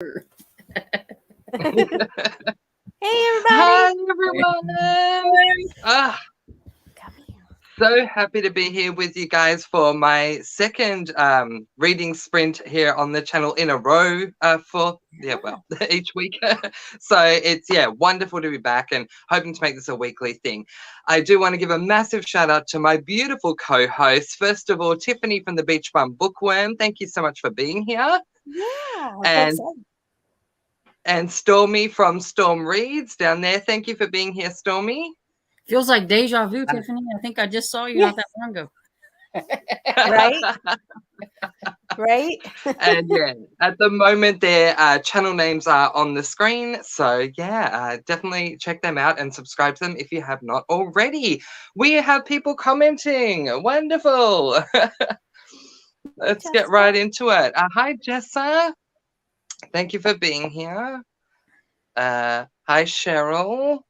Hey, everybody. Hi, everyone. Ah, Come here. so happy to be here with you guys for my second reading sprint here on the channel in a row each week. So it's wonderful to be back and hoping to make this a weekly thing. I do want to give a massive shout out to my beautiful co-hosts. First of all, Tiffany from the Beach Bum Bookworm. Thank you so much for being here. Yeah. And Stormy from Storm Reads down there. Thank you for being here, Stormy. Feels like deja vu, Tiffany. I think I just saw you not that long ago. Right? Right? And at the moment their channel names are on the screen. So definitely check them out and subscribe to them if you have not already. We have people commenting. Wonderful. Let's get right into it. Hi, Jessa. Thank you for being here. Hi, Cheryl.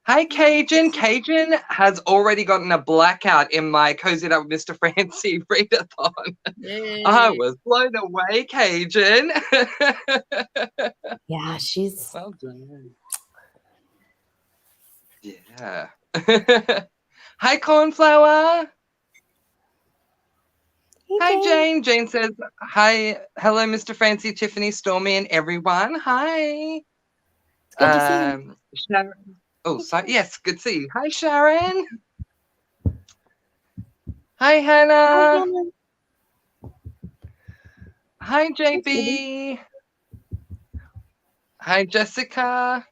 Hi, Cajun. Cajun has already gotten a blackout in my Cozied Up with Mr. Francy readathon. Yay. I was blown away, Cajun. Yeah, she's... Well done. Yeah. Hi, Cornflower. Hi, Jane. Jane says, hi. Hello, Mr. Francy, Tiffany, Stormy, and everyone. Hi. Good to see you. Sharon. Oh, sorry. Yes, good to see you. Hi, Sharon. Hi, Hannah. Hi, JB. Hi, Jessica.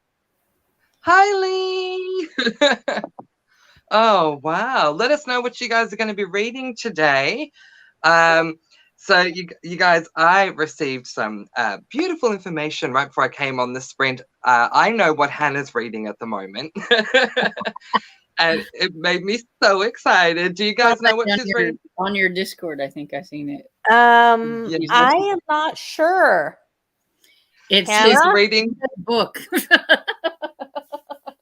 Hi, Lee. Oh, wow. Let us know what you guys are going to be reading today. So you guys, I received some beautiful information right before I came on the sprint. I know what Hannah's reading at the moment. And it made me so excited. Do you guys know what she's reading? On your Discord, I think I seen it. I am not sure. It's She's reading the book.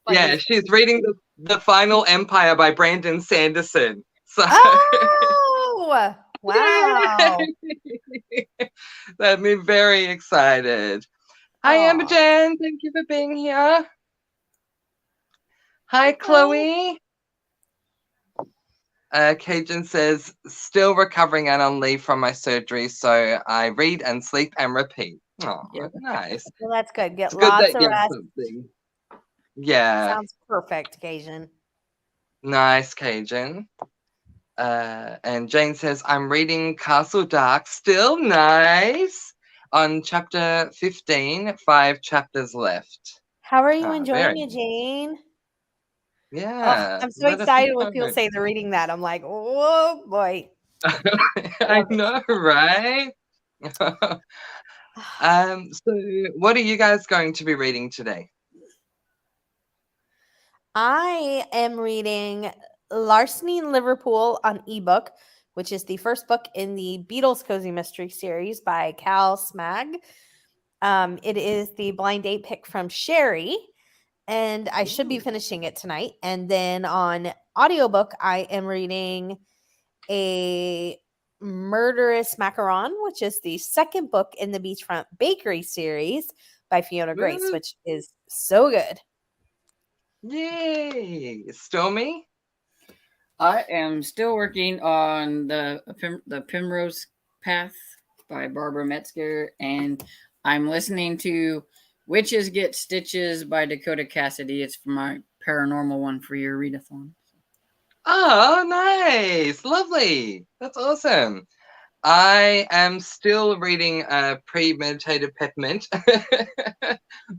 Yeah, she's reading the Final Empire by Brandon Sanderson. So oh, wow. That made me very excited. Hi, Imogen. Thank you for being here. Hi, Chloe. Cajun says, still recovering and on leave from my surgery, so I read and sleep and repeat. Oh, nice. Well, that's good. Get lots of rest. Something. Yeah. Sounds perfect, Cajun. Nice, Cajun. And Jane says, I'm reading Castle Dark still. Nice. On chapter 15, 5 chapters left. How are you enjoying it, Jane? Yeah. Oh, I'm so excited when people say they're reading that. I'm like, oh, boy. I know, right? So what are you guys going to be reading today? I am reading Larceny in Liverpool on ebook, which is the first book in the Beatles Cozy Mystery series by Cal Smag. It is the blind date pick from Sherry, and I should be finishing it tonight. And then on audiobook, I am reading A Murderous Macaron, which is the second book in the Beachfront Bakery series by Fiona Grace, which is so good. Yay! Stormy? I am still working on the Primrose Path by Barbara Metzger, and I'm listening to Witches Get Stitches by Dakota Cassidy. It's for my paranormal one for your readathon. Oh, nice. Lovely. That's awesome. I am still reading Premeditated Peppermint,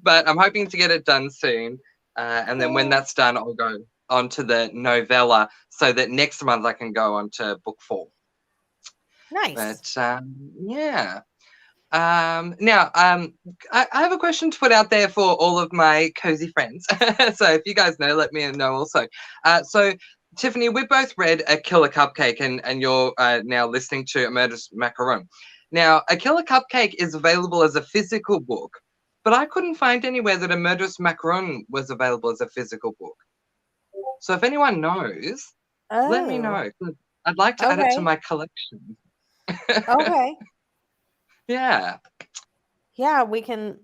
but I'm hoping to get it done soon. And then when that's done, I'll go on to the novella so that next month I can go on to book 4. Nice. But yeah. Now, I have a question to put out there for all of my cozy friends. So if you guys know, let me know also. So Tiffany, we both read A Killer Cupcake, and you're now listening to A Murderous Macaron. Now, A Killer Cupcake is available as a physical book, but I couldn't find anywhere that A Murderous Macaron was available as a physical book. So if anyone knows, let me know. I'd like to add it to my collection. Okay. Yeah. yeah, we can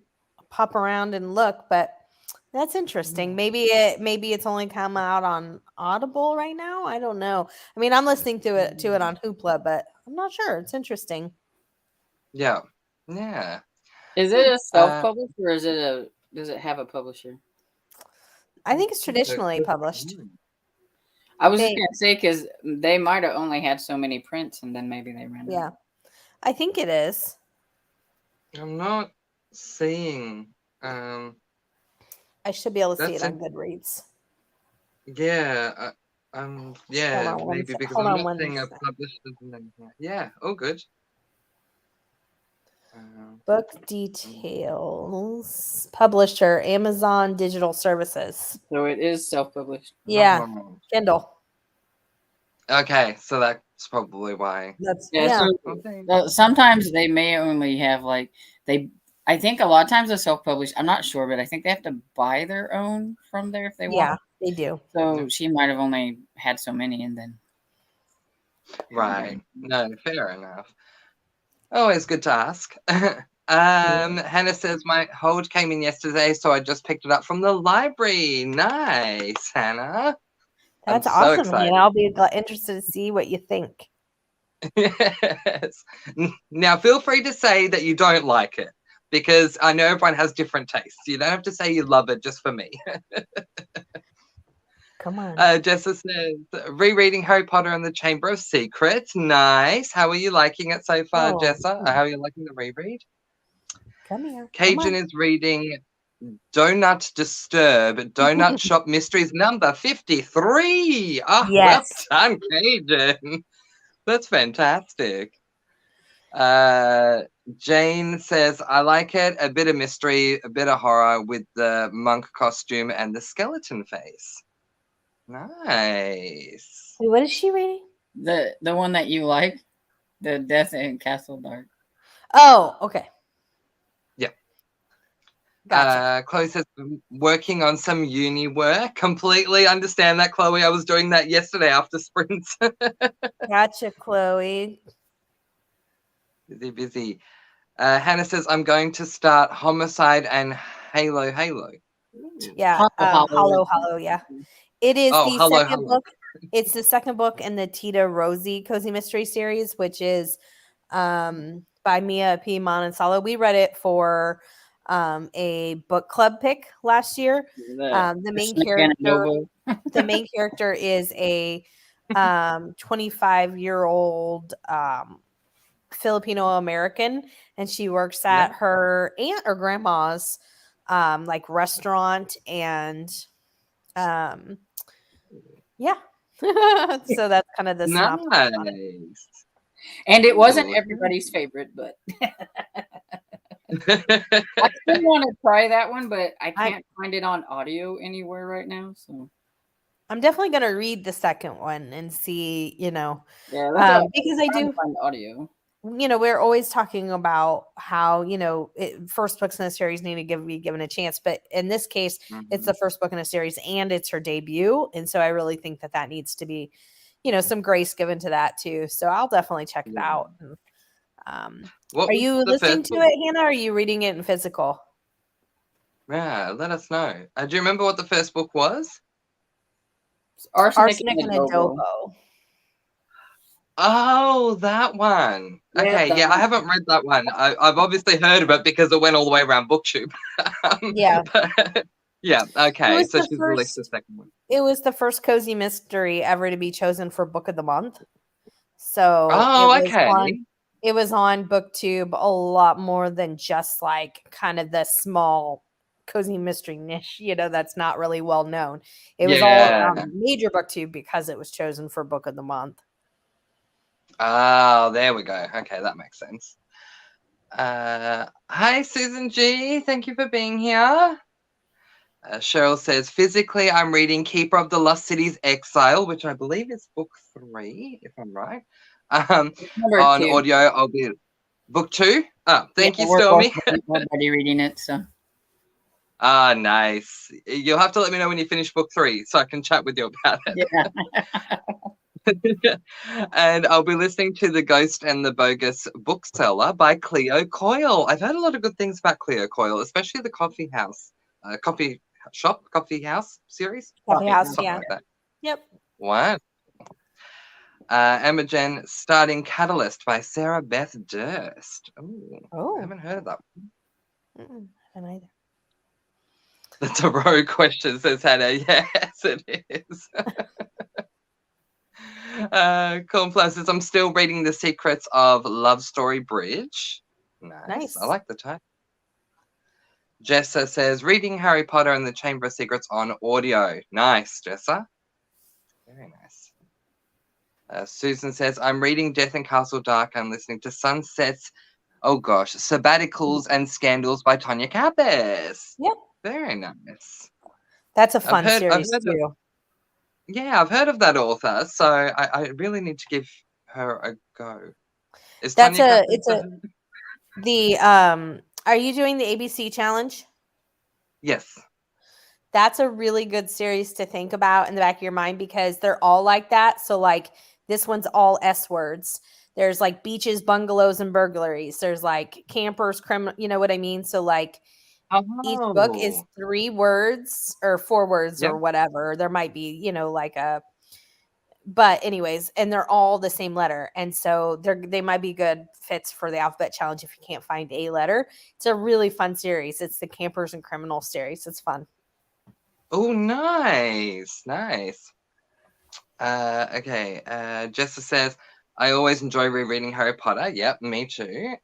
pop around and look, but that's interesting. Maybe it's only come out on Audible right now. I don't know. I mean, I'm listening to it on Hoopla, but I'm not sure. It's interesting. Yeah. Yeah. Is it a self-published or does it have a publisher? I think it's traditionally published. I was just gonna say because they might have only had so many prints, and then maybe they ran. Yeah, I think it is. I'm not seeing. I should be able to see it on Goodreads. Yeah. Yeah, maybe because I'm not seeing a publisher's name here. Yeah. Oh, good. Book details. Publisher, Amazon Digital Services. So it is self-published. Yeah, Kindle. Okay, so that's probably why. So, sometimes they may only have I think a lot of times they're self-published. I'm not sure, but I think they have to buy their own from there if they want. Yeah, they do. So she might have only had so many, and then. Right. No, fair enough. Always good to ask. Hannah says my hold came in yesterday, so I just picked it up from the library. Nice, Hannah. That's awesome, Hannah. I'll be interested to see what you think. Yes. Now, feel free to say that you don't like it, because I know everyone has different tastes. You don't have to say you love it just for me. Come on. Jessa says, rereading Harry Potter and the Chamber of Secrets. Nice. How are you liking it so far, Jessa? How are you liking the reread? Come here. Cajun is reading Donut Disturb, Donut Shop Mysteries number 53. Oh, yes. Well done, Cajun. That's fantastic. Jane says, I like it. A bit of mystery, a bit of horror with the monk costume and the skeleton face. Nice. Wait, what is she reading? The one that you like? The Death in Castle Dark. Oh, okay. Yeah. Gotcha. Chloe says, working on some uni work. Completely understand that, Chloe. I was doing that yesterday after sprints. Gotcha, Chloe. Busy. Hannah says, I'm going to start Homicide and Halo. Yeah, Hollow, yeah. It is the second book. It's the second book in the Tita Rosie Cozy Mystery series, which is by Mia P. Monticello. We read it for a book club pick last year. The main character is a 25-year-old Filipino American, and she works at her aunt or grandma's like restaurant, and yeah. So that's kind of the synopsis. Nice. And it wasn't everybody's favorite, but I still want to try that one, but I can't find it on audio anywhere right now. So I'm definitely going to read the second one and see, because I do find audio. We're always talking about how, first books in a series need to be given a chance. But in this case, it's the first book in a series and it's her debut. And so I really think that needs to be, some grace given to that too. So I'll definitely check it out. Are you listening to it, Hannah? Or are you reading it in physical? Yeah, let us know. Do you remember what the first book was? Arsenic and Adobo. Oh, that one. Okay, yeah, I haven't read that one. I've obviously heard of it because it went all the way around BookTube. Yeah, okay. So she's released the second one. It was the first cozy mystery ever to be chosen for Book of the Month. So it was on BookTube a lot more than just like kind of the small cozy mystery niche, that's not really well known. It was all on major BookTube because it was chosen for Book of the Month. Oh, there we go. Okay, that makes sense. Hi, Susan G. Thank you for being here. Cheryl says, physically, I'm reading Keeper of the Lost City's Exile, which I believe is book 3, if I'm right. On 2. Audio, I'll be book 2. Oh, thank you, Stormy. We're already reading it, so. Ah, nice. You'll have to let me know when you finish book 3 so I can chat with you about it. And I'll be listening to The Ghost and the Bogus Bookseller by Cleo Coyle. I've heard a lot of good things about Cleo Coyle, especially the coffee house series. Coffee House, Something yeah. like that. Yep. What? Emma Jen starting Catalyst by Sarah Beth Durst. Ooh, Oh. I haven't heard of that. Haven't either. That's a rogue question, says Hannah. Yes, it is. Cornflower says, I'm still reading The Secrets of Love Story Bridge. Nice. I like the title. Jessa says, reading Harry Potter and the Chamber of Secrets on audio. Nice, Jessa. Very nice. Susan says, I'm reading Death in Castle Dark and listening to Sunsets. Oh gosh, Sabbaticals and Scandals by Tonya Capis. Yep. Very nice. That's a fun series too. I've heard of that author, so I really need to give her a go. Is That's Tonya Capis are you doing the ABC challenge? Yes. That's a really good series to think about in the back of your mind because they're all like that. So like this one's all S words. There's like beaches, bungalows, and burglaries. There's like campers, criminal, you know what I mean? So like each book is 3 words or 4 words or whatever. There might be, like but anyways, and they're all the same letter. And so they might be good fits for the alphabet challenge if you can't find a letter. It's a really fun series. It's the Campers and Criminals series. It's fun. Oh, nice. Nice. Okay. Jessa says, I always enjoy rereading Harry Potter. Yep, me too.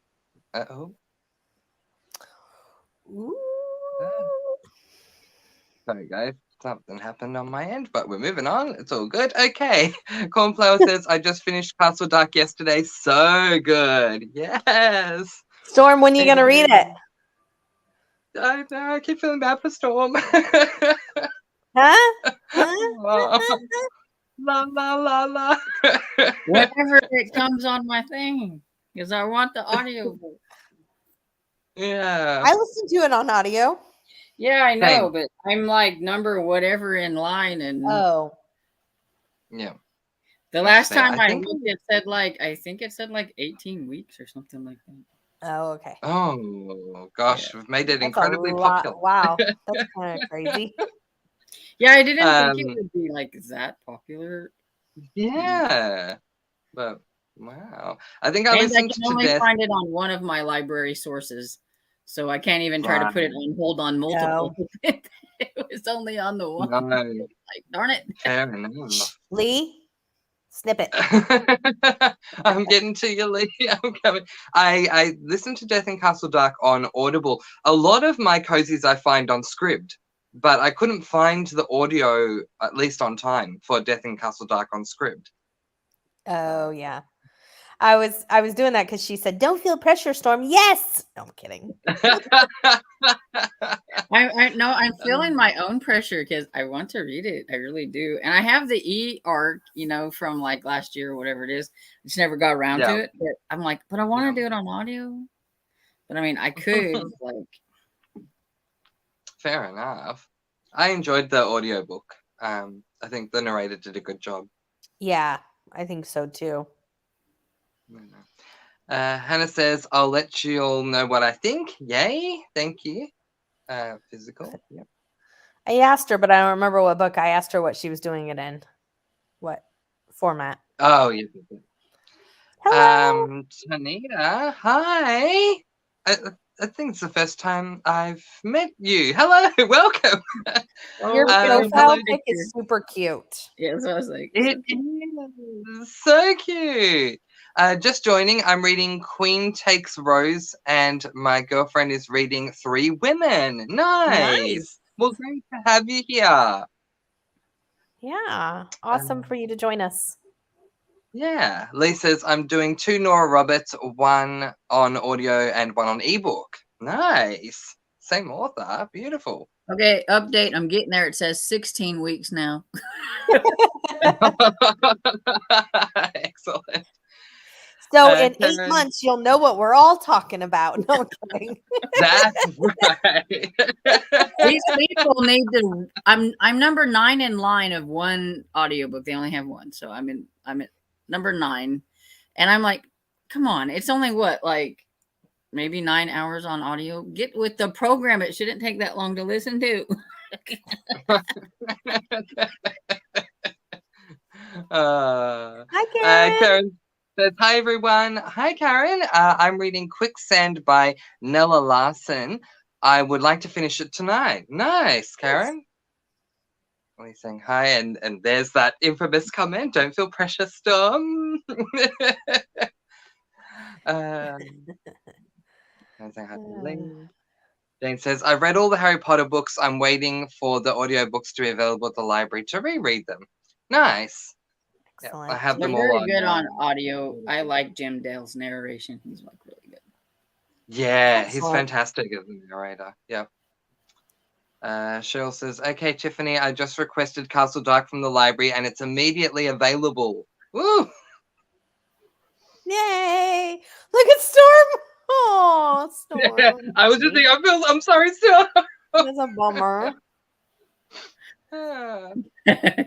Ooh. Sorry, guys. Something happened on my end, but we're moving on. It's all good. Okay. Cornflower says, I just finished Castle Dark yesterday. So good. Yes. Storm, when are you going to read it? I know. I keep feeling bad for Storm. Huh? La, la, la, la. Whenever it comes on my thing, because I want the audio book. Yeah. I listen to it on audio. Yeah, I know, but I'm like number whatever in line, and yeah. The last time I looked, it said I think it said 18 weeks or something like that. Oh, okay. Oh gosh, we've made it incredibly popular. Wow, that's kind of crazy. Yeah, I didn't think it would be that popular. Yeah, but wow, I think I listened to only find it on one of my library sources, so I can't even try to put it on hold on multiple. No. It was only on the one. No. Darn it. Fair enough. Lee, snip it. I'm getting to you, Lee. I'm coming. I listened to Death in Castle Dark on Audible. A lot of my cozies I find on Scribd, but I couldn't find the audio, at least on time, for Death in Castle Dark on Scribd. Oh, yeah. I was doing that because she said, don't feel pressure, Storm. Yes. No, I'm kidding. I'm feeling my own pressure because I want to read it. I really do. And I have the e-arc, from last year or whatever it is. I just never got around to it. But I'm but I want to do it on audio. But I mean, I could Fair enough. I enjoyed the audiobook. I think the narrator did a good job. Yeah, I think so too. Hannah says, I'll let you all know what I think. Yay. Thank you. Physical. Yep. I asked her, but I don't remember what book. I asked her what she was doing it in. What format? Oh, yeah. Hello. Tanita, hi. I think it's the first time I've met you. Hello, welcome. Your profile pic is super cute. Yeah, that's what I was like. It is so cute. Just joining, I'm reading Queen Takes Rose, and my girlfriend is reading Three Women. Nice. Well, great to have you here. Yeah, awesome for you to join us. Yeah, Lee says, I'm doing 2 Nora Roberts, 1 on audio and 1 on ebook. Nice. Same author. Beautiful. Okay, update. I'm getting there. It says 16 weeks now. Excellent. So in 8 months, you'll know what we're all talking about. No, I'm kidding. That's right. These people need to. I'm number 9 in line of 1 audiobook. They only have 1, so I'm I'm at number 9, and I'm like, come on, it's only what, like maybe 9 hours on audio. Get with the program. It shouldn't take that long to listen to. Hi, Karen. Karen says, hi, everyone. Hi, Karen. I'm reading Quicksand by Nella Larson. I would like to finish it tonight. Nice, Karen. Well, he's saying hi, and there's that infamous comment. Don't feel pressure, Storm. I'm saying hi to Lee. Jane says, I read all the Harry Potter books. I'm waiting for the audiobooks to be available at the library to reread them. Nice. Excellent. Yeah, I have They're them very all good on audio. I like Jim Dale's narration. He's like really good. Yeah, he's Excellent. fantastic as a narrator. Yeah. Cheryl says, okay, Tiffany, I just requested Castle Dark from the library and it's immediately available. Woo! Yay! Look at Storm. Oh, Storm. Yeah, I was just thinking, I'm sorry, Storm. That's a bummer.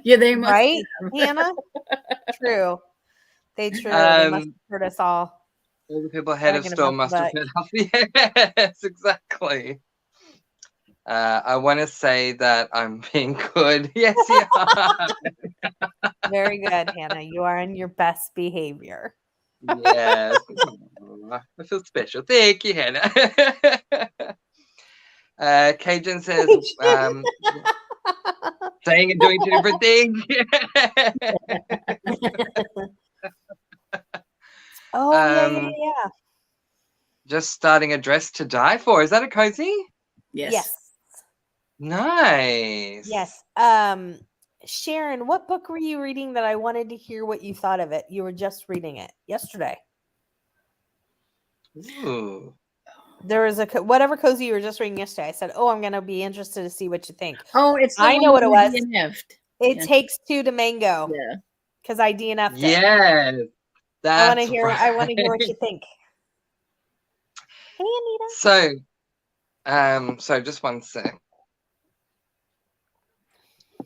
Yeah, they must. Right, Hannah? True. They must have heard us all. All the people ahead of Storm must have heard us. Yes, exactly. I want to say that I'm being good. Yes, you are. Very good, Hannah. You are in your best behavior. Yes. I feel special. Thank you, Hannah. Cajun says, saying and doing 2 different things. Oh, yeah. Just starting A Dress to Die For. Is that a cozy? Yes. Nice. Yes. Sharon, what book were you reading that I wanted to hear what you thought of it? You were just reading it yesterday. Ooh. There was whatever cozy you were just reading yesterday. I said, "Oh, I'm gonna be interested to see what you think." Oh, it's I know what it was. DNF'd. It Takes Two to Mango. Yeah, because I DNF'd it. Yes, I want to hear. Right. I want to hear what you think. Hey, Anita. So just one sec.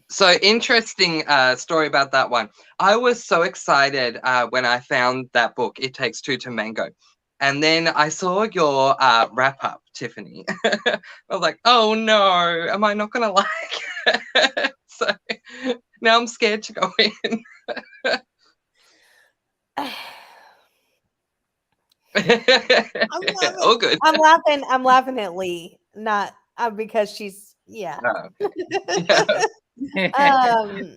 So interesting story about that one. I was so excited when I found that book, It Takes Two to Mango. And then I saw your wrap up, Tiffany. I was like, oh no, am I not going to like it? So now I'm scared to go in. All good. I'm laughing at Lee, not because she's Oh, okay.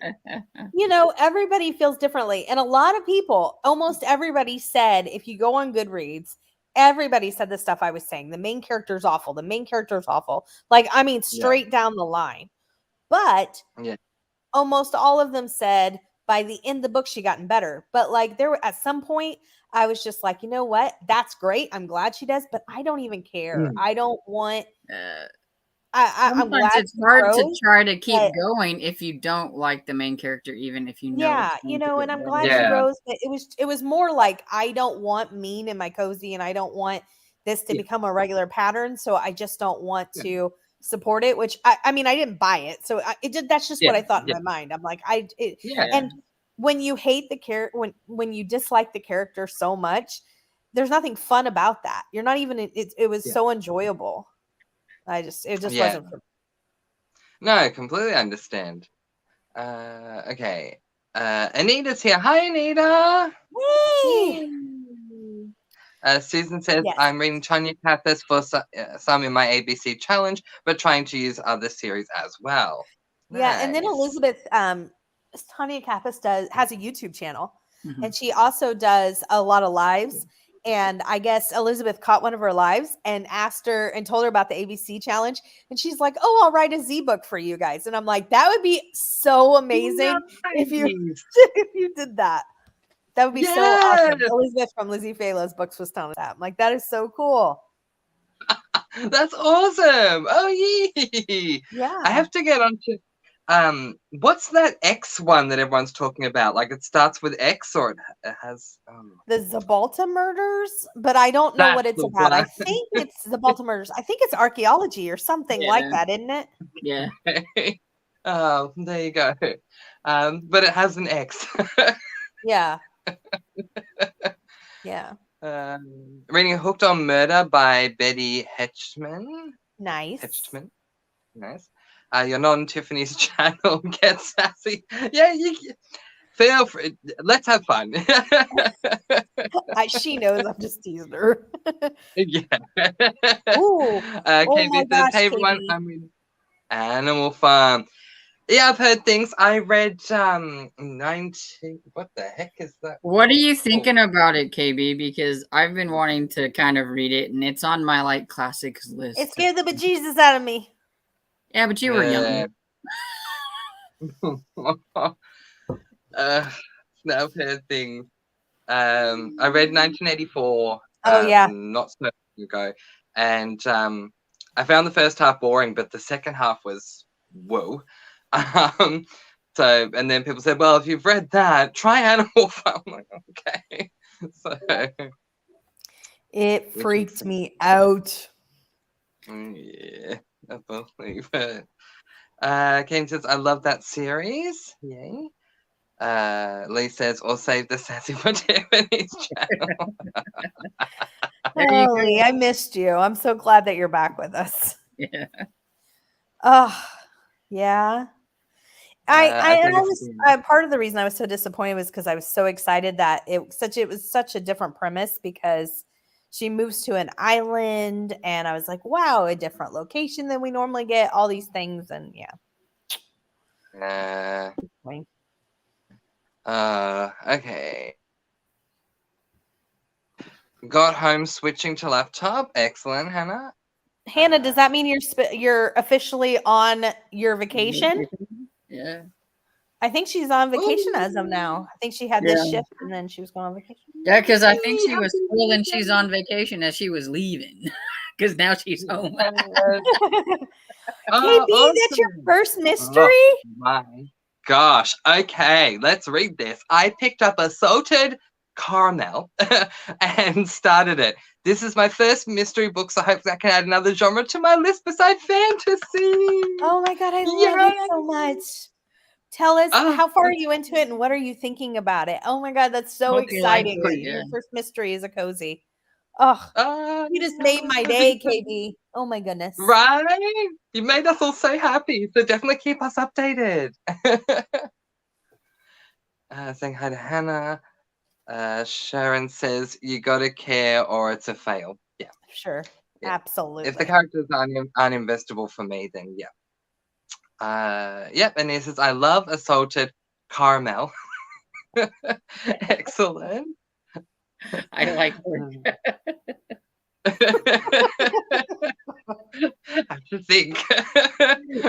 Everybody feels differently, and a lot of people, almost everybody said, if you go on Goodreads, everybody said the stuff I was saying. The main character's awful. Like, I mean, straight down the line. But almost all of them said by the end of the book she gotten better. But like, there were at some point I was just like, you know what? That's great. I'm glad she does, but I don't even care. I don't want. I'm glad it's hard to try to keep going if you don't like the main character, even if you know. Yeah, and I'm glad she grows. But it was more like, I don't want mean in my cozy, and I don't want this to become a regular pattern. So I just don't want to support it. Which I mean, I didn't buy it, so that's just what I thought in my mind. I'm like, and when you hate the character, when you dislike the character so much, there's nothing fun about that. You're not even. It was so enjoyable. It just wasn't for me. No, I completely understand. Okay. Anita's here. Hi, Anita. Hey. Susan says, I'm reading Tanya Kathis for some in my ABC challenge, but trying to use other series as well. Yeah, and then Elizabeth, Tanya Kathis has a YouTube channel, and she also does a lot of lives. And I guess Elizabeth caught one of her lives and asked her and told her about the ABC challenge. And she's like, oh, I'll write a Z book for you guys. And I'm like, that would be so amazing if you did that. That would be so awesome. Elizabeth from Lizzie Falo's books was telling that. I'm like, that is so cool. That's awesome. Oh, yeah. I have to get onto what's that X one that everyone's talking about? Like, it starts with X, or it has the Zabalta murders, but I don't know what it's about. I think it's Zabalta murders. I think it's archaeology or something like that, isn't it? Yeah. Oh, there you go. But it has an X. Yeah. Yeah. Reading Hooked on Murder by Betty Hetchman. Nice. Hetchman. Nice. Your non-Tiffany's channel gets sassy. Yeah, you feel free. Let's have fun. She knows I'm just teasing her. Yeah. Ooh. Oh KB my says, gosh, hey everyone, KB. I'm in Animal Farm. Yeah, I've heard things. I read 19. What the heck is that? What are you thinking about it, KB? Because I've been wanting to kind of read it, and it's on my like classics list. It scared the bejesus out of me. Yeah, but you were young. I've heard things. I read 1984. Oh yeah. Not so long ago, and I found the first half boring, but the second half was whoa. So, and then people said, "Well, if you've read that, try Animal Farm." I'm like, okay. So it freaked me out. Yeah, I believe it. Kane says, "I love that series." Yay. Lee says, "Or save the sassy for Tiffany's channel." Oh, Lee, I missed you. I'm so glad that you're back with us. Yeah. Oh, yeah. Part of the reason I was so disappointed was because I was so excited that it was such a different premise, because she moves to an island and I was like, wow, a different location than we normally get, all these things, and yeah. Okay. Got home switching to laptop. Excellent, Hannah. Hannah, does that mean you're officially on your vacation? Yeah. I think she's on vacation as of now. I think she had this shift and then she was going on vacation. Yeah, because I think she was cool and she's on vacation as she was leaving. Because now she's home. KB, awesome. That's your first mystery? Oh, my gosh. Okay, let's read this. I picked up a salted caramel and started it. This is my first mystery book, so hopefully I can add another genre to my list beside fantasy. Oh my god, I love it so much. Tell us, how far are you into it and what are you thinking about it? Oh my god, that's so exciting. Your first mystery is a cozy. Oh, you just made my day, KB. Oh my goodness. Right? You made us all so happy. So definitely keep us updated. Saying hi to Hannah. Sharon says, you gotta care or it's a fail. Yeah. Sure. Yeah. Absolutely. If the characters aren't investable for me, then yeah. Yep, and he says, I love a salted caramel. Excellent. I like I have to think.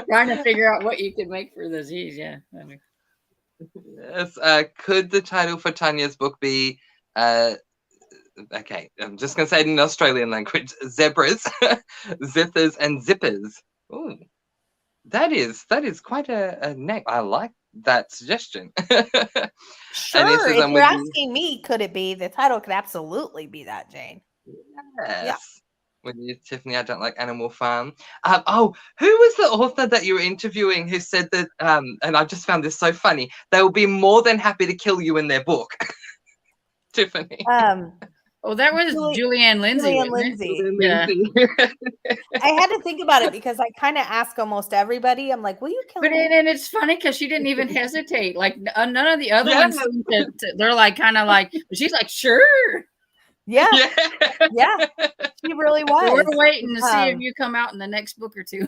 Trying to figure out what you could make for the Z's, yeah. Yes. Could the title for Tanya's book be okay, I'm just gonna say it in Australian language. Zebras, zippers, and zippers. Ooh. That is quite a name. I like that suggestion. Sure. If you're asking me, could it be? The title could absolutely be that, Jane. Yes. Yeah. With you, Tiffany, I don't like Animal Farm. Who was the author that you were interviewing who said that, and I just found this so funny, they will be more than happy to kill you in their book? Tiffany. Oh, that was Julianne Lindsay. Julianne Lindsay. Yeah. I had to think about it because I kind of ask almost everybody. I'm like, will you kill me? And it's funny because she didn't even hesitate. Like none of the other ones, they're like kind of like, she's like, sure. Yeah. Yeah. She really was. We're waiting to see if you come out in the next book or two.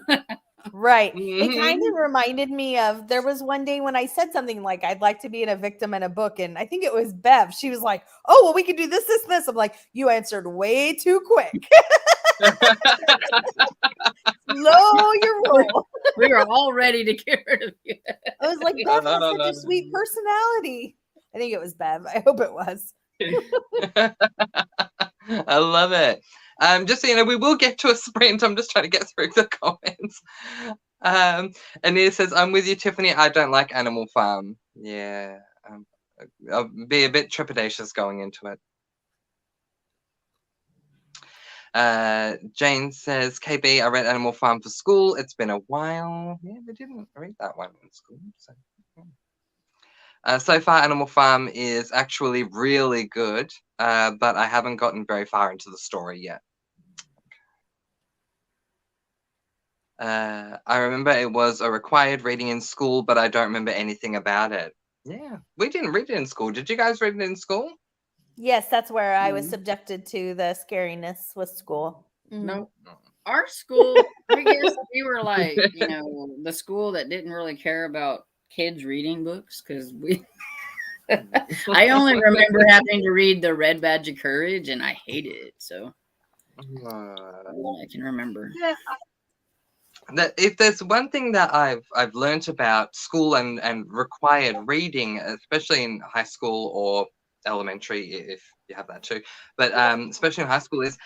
Right. It kind of reminded me of, there was one day when I said something like, I'd like to be a victim in a book. And I think it was Bev. She was like, oh, well, we can do this, this, and this. I'm like, you answered way too quick. Slow your roll. We were all ready to get rid of you. I was like, Bev has such a sweet personality. I think it was Bev. I hope it was. I love it. Just so you know, we will get to a sprint. I'm just trying to get through the comments. And it says, I'm with you, Tiffany. I don't like Animal Farm. Yeah. I'll be a bit trepidatious going into it. Jane says, KB, I read Animal Farm for school. It's been a while. Yeah, we didn't read that one in school. So. So far, Animal Farm is actually really good, but I haven't gotten very far into the story yet. I remember it was a required reading in school, but I don't remember anything about it. Yeah, we didn't read it in school. Did you guys read it in school? Yes, that's where I was Mhm. subjected to the scariness with school. Mhm. No, our school, I guess we were like, the school that didn't really care about kids reading books because I only remember having to read The Red Badge of Courage and I hated it. So I can remember. Yeah. That if there's one thing that I've learnt about school and required reading, especially in high school or elementary, if you have that too, but especially in high school, is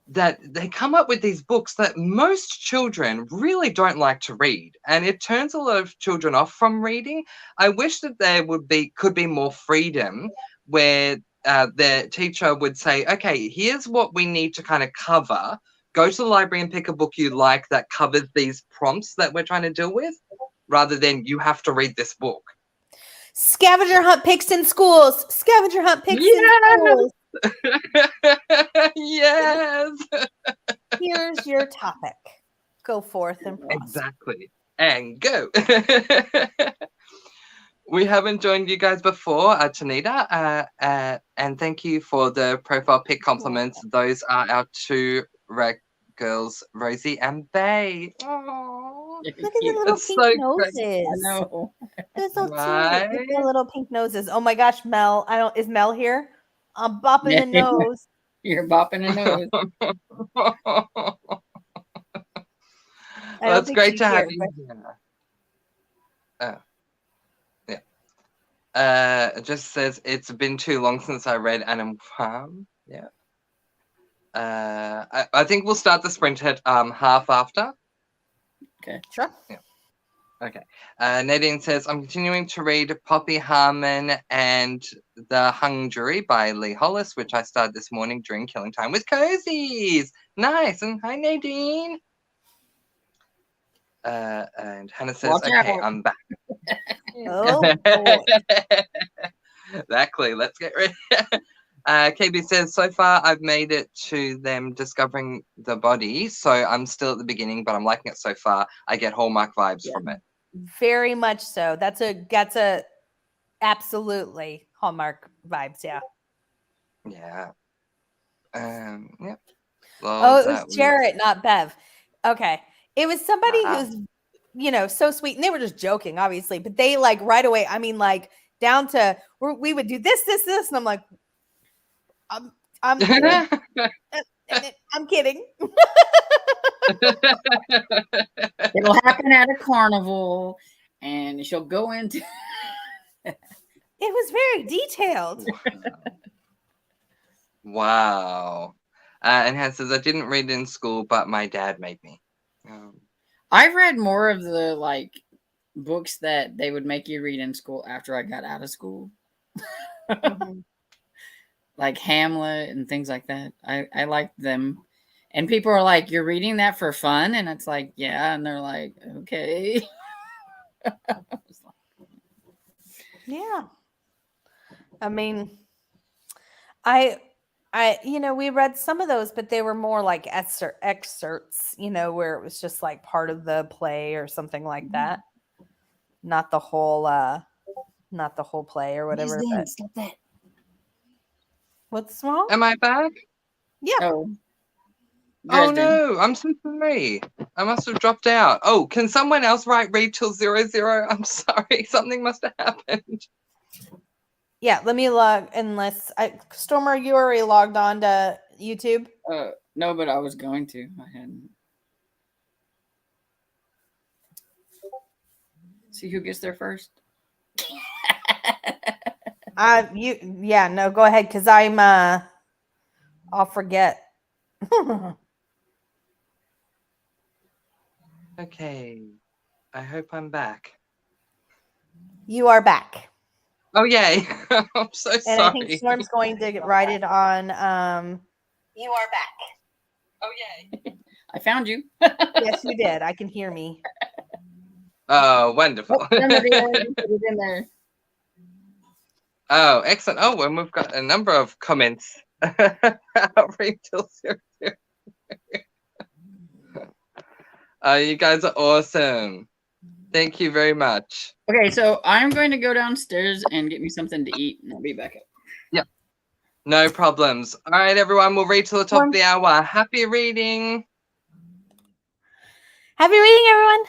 that they come up with these books that most children really don't like to read, and it turns a lot of children off from reading. I wish that there could be more freedom where the teacher would say, okay, here's what we need to kind of cover. Go to the library and pick a book you like that covers these prompts that we're trying to deal with, rather than you have to read this book. Scavenger hunt picks in schools. Scavenger hunt picks in schools. Yes. Here's your topic. Go forth and prosper. Exactly. And go. We haven't joined you guys before, Tanita, and thank you for the profile pic compliments. Those are our two girls, Rosie and Bay. Aww. Look at the little That's pink so noses. great. I know. They're so cute. Right? Look at the little pink noses. Oh my gosh, Mel. Is Mel here? I'm bopping the nose. You're bopping a nose. Well, it's great to have you here. It just says it's been too long since I read Animal Farm. Yeah. I think we'll start the sprint at half after. Okay. Sure. Yeah. Okay. Nadine says, I'm continuing to read Poppy Harmon and The Hung Jury by Lee Hollis, which I started this morning during Killing Time with Cozies. Nice. And hi, Nadine. And Hannah says, Watch okay, out. I'm back. Oh, boy. Exactly. Let's get ready. KB says, so far I've made it to them discovering the body, so I'm still at the beginning, but I'm liking it so far. I get Hallmark vibes from it. Very much so. That's a absolutely Hallmark vibes. Yeah. Yeah. Yep. Well, it was Jarrett, not Bev. Okay. It was somebody who's, so sweet. And they were just joking, obviously. But they like right away, I mean, like down to we would do this. And I'm like, I'm kidding. I'm kidding. It'll happen at a carnival and she'll go into It was very detailed. Wow. And Hannah says, I didn't read it in school, but my dad made me. I've read more of the like books that they would make you read in school after I got out of school. Mm-hmm. Like Hamlet and things like that. I liked them. And people are like, you're reading that for fun? And it's like, yeah. And they're like, okay. Yeah. I mean, we read some of those, but they were more like excerpts, where it was just like part of the play or something like that. Not the whole play or whatever. But Stop that. What's wrong? Am I back? Yeah. Oh. Oh no, I'm so sorry. I must have dropped out. Oh, can someone else read till 00? I'm sorry. Something must have happened. Yeah, let me log unless Stormer, you already logged on to YouTube? No, but I was going to. I hadn't. See who gets there first. No, go ahead, because I'll forget. Okay. I hope I'm back. You are back. Oh yay. I'm so sorry. And I think Storm's going to write it on you are back. Oh yay. I found you. Yes, you did. I can hear me. Oh, wonderful. Somebody already put it in there. Oh, excellent. Oh, and we've got a number of comments. I'll read till 0. You guys are awesome. Thank you very much. Okay, so I'm going to go downstairs and get me something to eat, and I'll be back up. Yep. No problems. All right, everyone. We'll read till the top of the hour. Happy reading. Happy reading, everyone.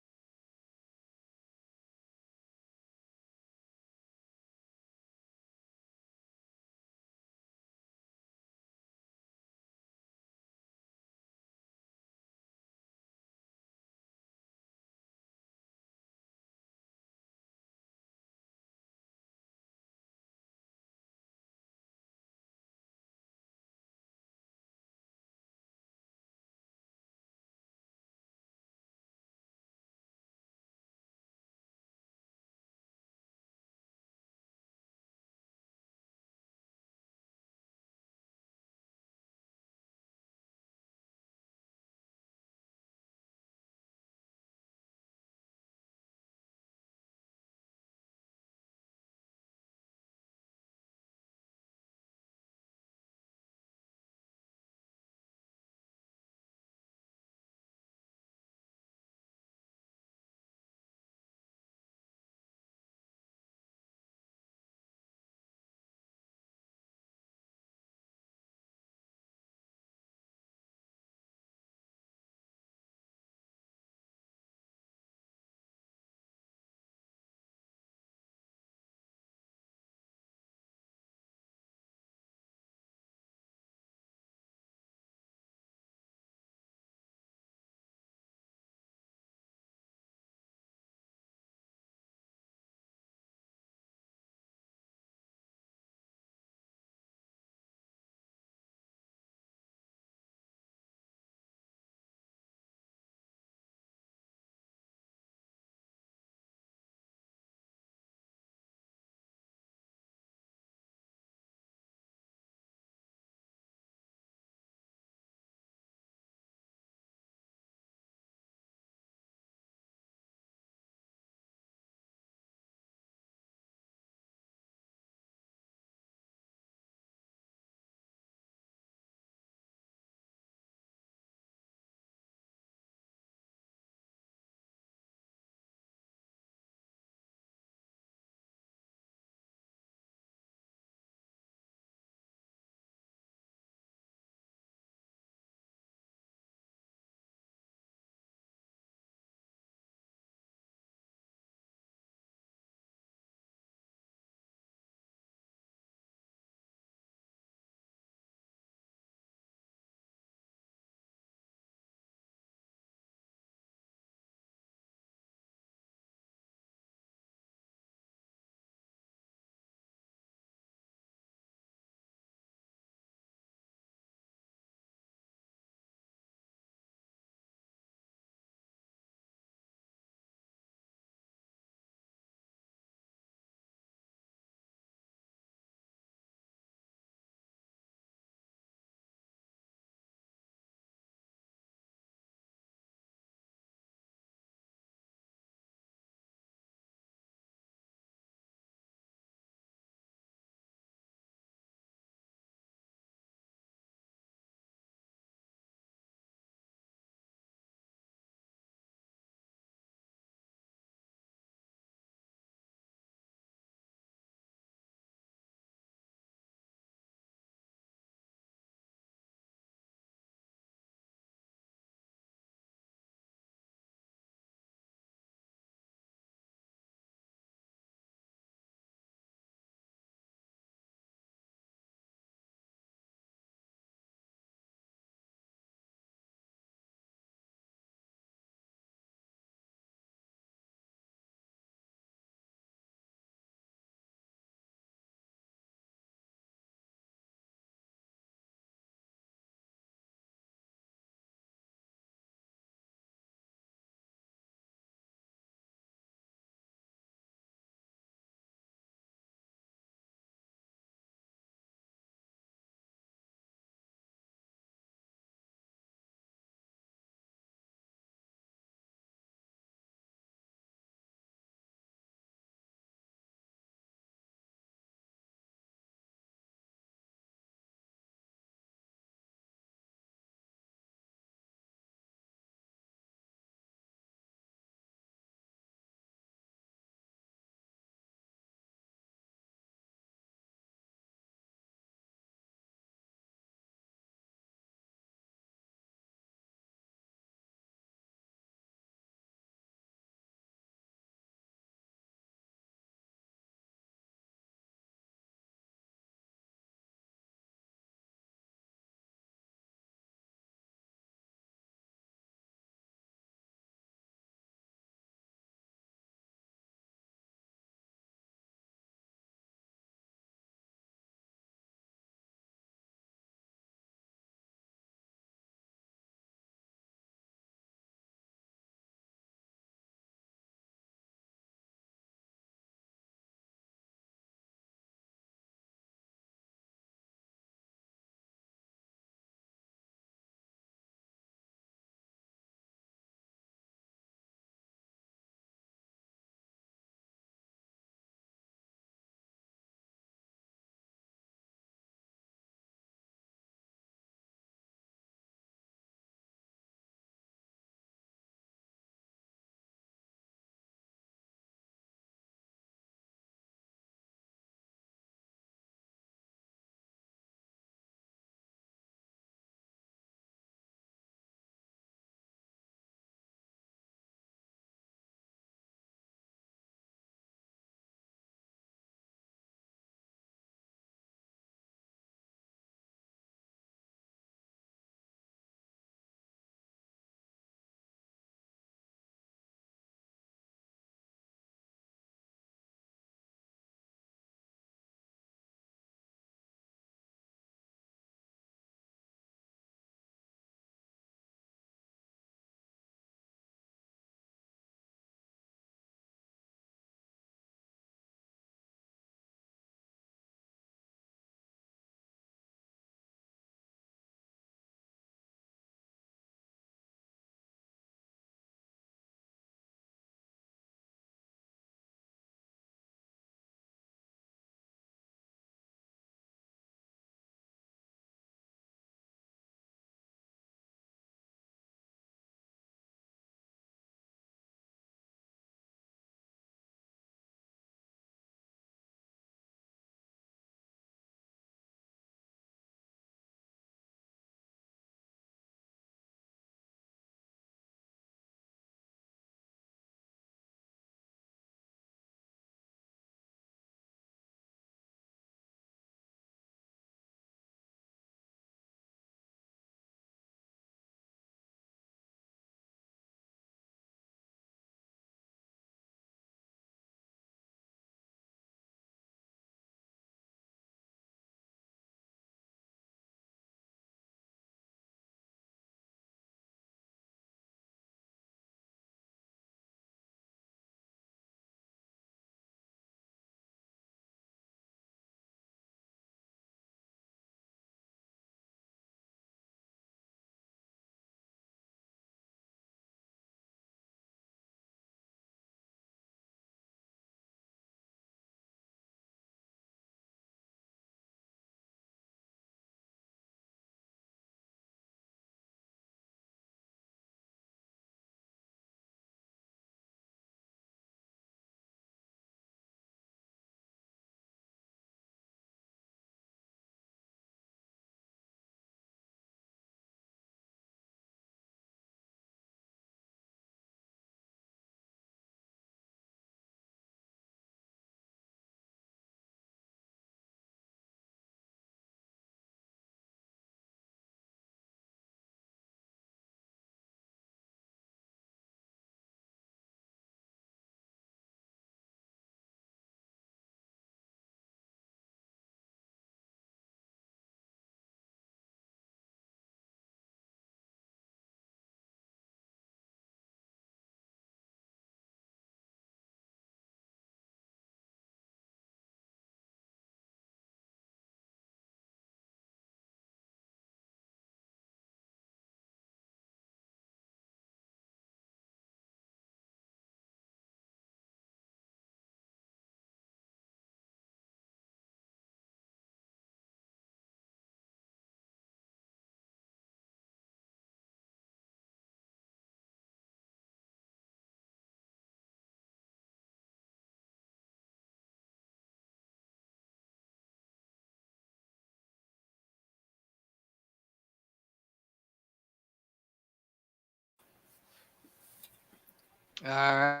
All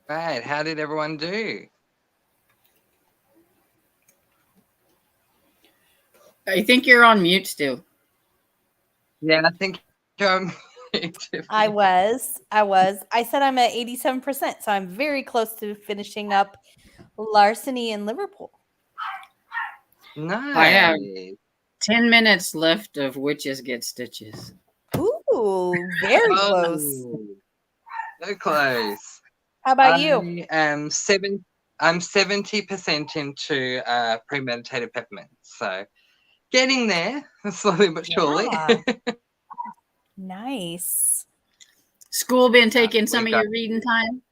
right. How did everyone do? I think you're on mute still. Yeah, I think I was. I said I'm at 87%, so I'm very close to finishing up Larceny in Liverpool. Nice. I have 10 minutes left of Witches Get Stitches. Ooh, very close. So close. How about you? I'm 70% into premeditated peppermint, so getting there slowly but surely. Yeah. Nice. School been taking some we of got- your reading time?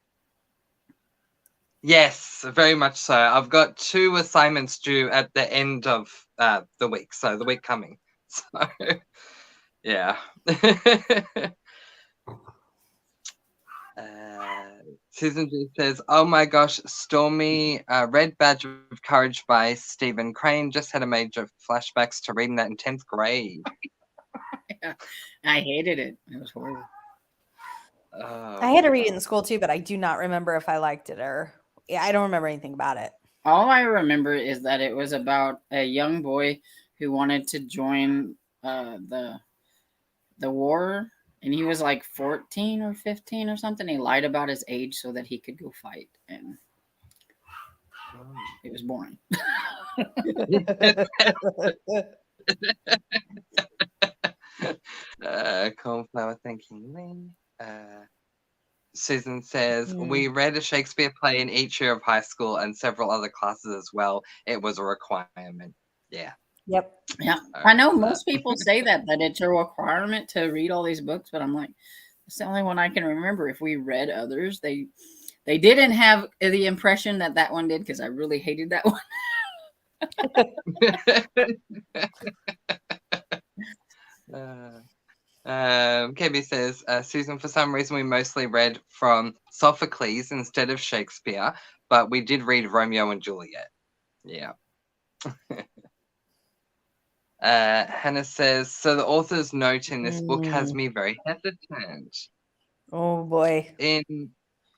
Yes, very much so. I've got 2 assignments due at the end of the week, so the week coming. So yeah. Susan G says, "Oh my gosh, Stormy, Red Badge of Courage by Stephen Crane. Just had a major flashbacks to reading that in 10th grade." Yeah. I hated it. It was horrible. I had to read it in school too, but I do not remember if I liked it or I don't remember anything about it. All I remember is that it was about a young boy who wanted to join the war, and he was like 14 or 15 or something. He lied about his age so that he could go fight, and it was boring. Cornflower, thank you. Susan says, "We read a Shakespeare play in each year of high school and several other classes as well. It was a requirement." Yeah. Yep. Yeah. I know most people say that it's a requirement to read all these books, but I'm like, it's the only one I can remember. If we read others, they didn't have the impression that one did, because I really hated that one. KB says, "Susan, for some reason we mostly read from Sophocles instead of Shakespeare, but we did read Romeo and Juliet." Yeah. Hannah says, "So the author's note in this book has me very hesitant." Oh boy. In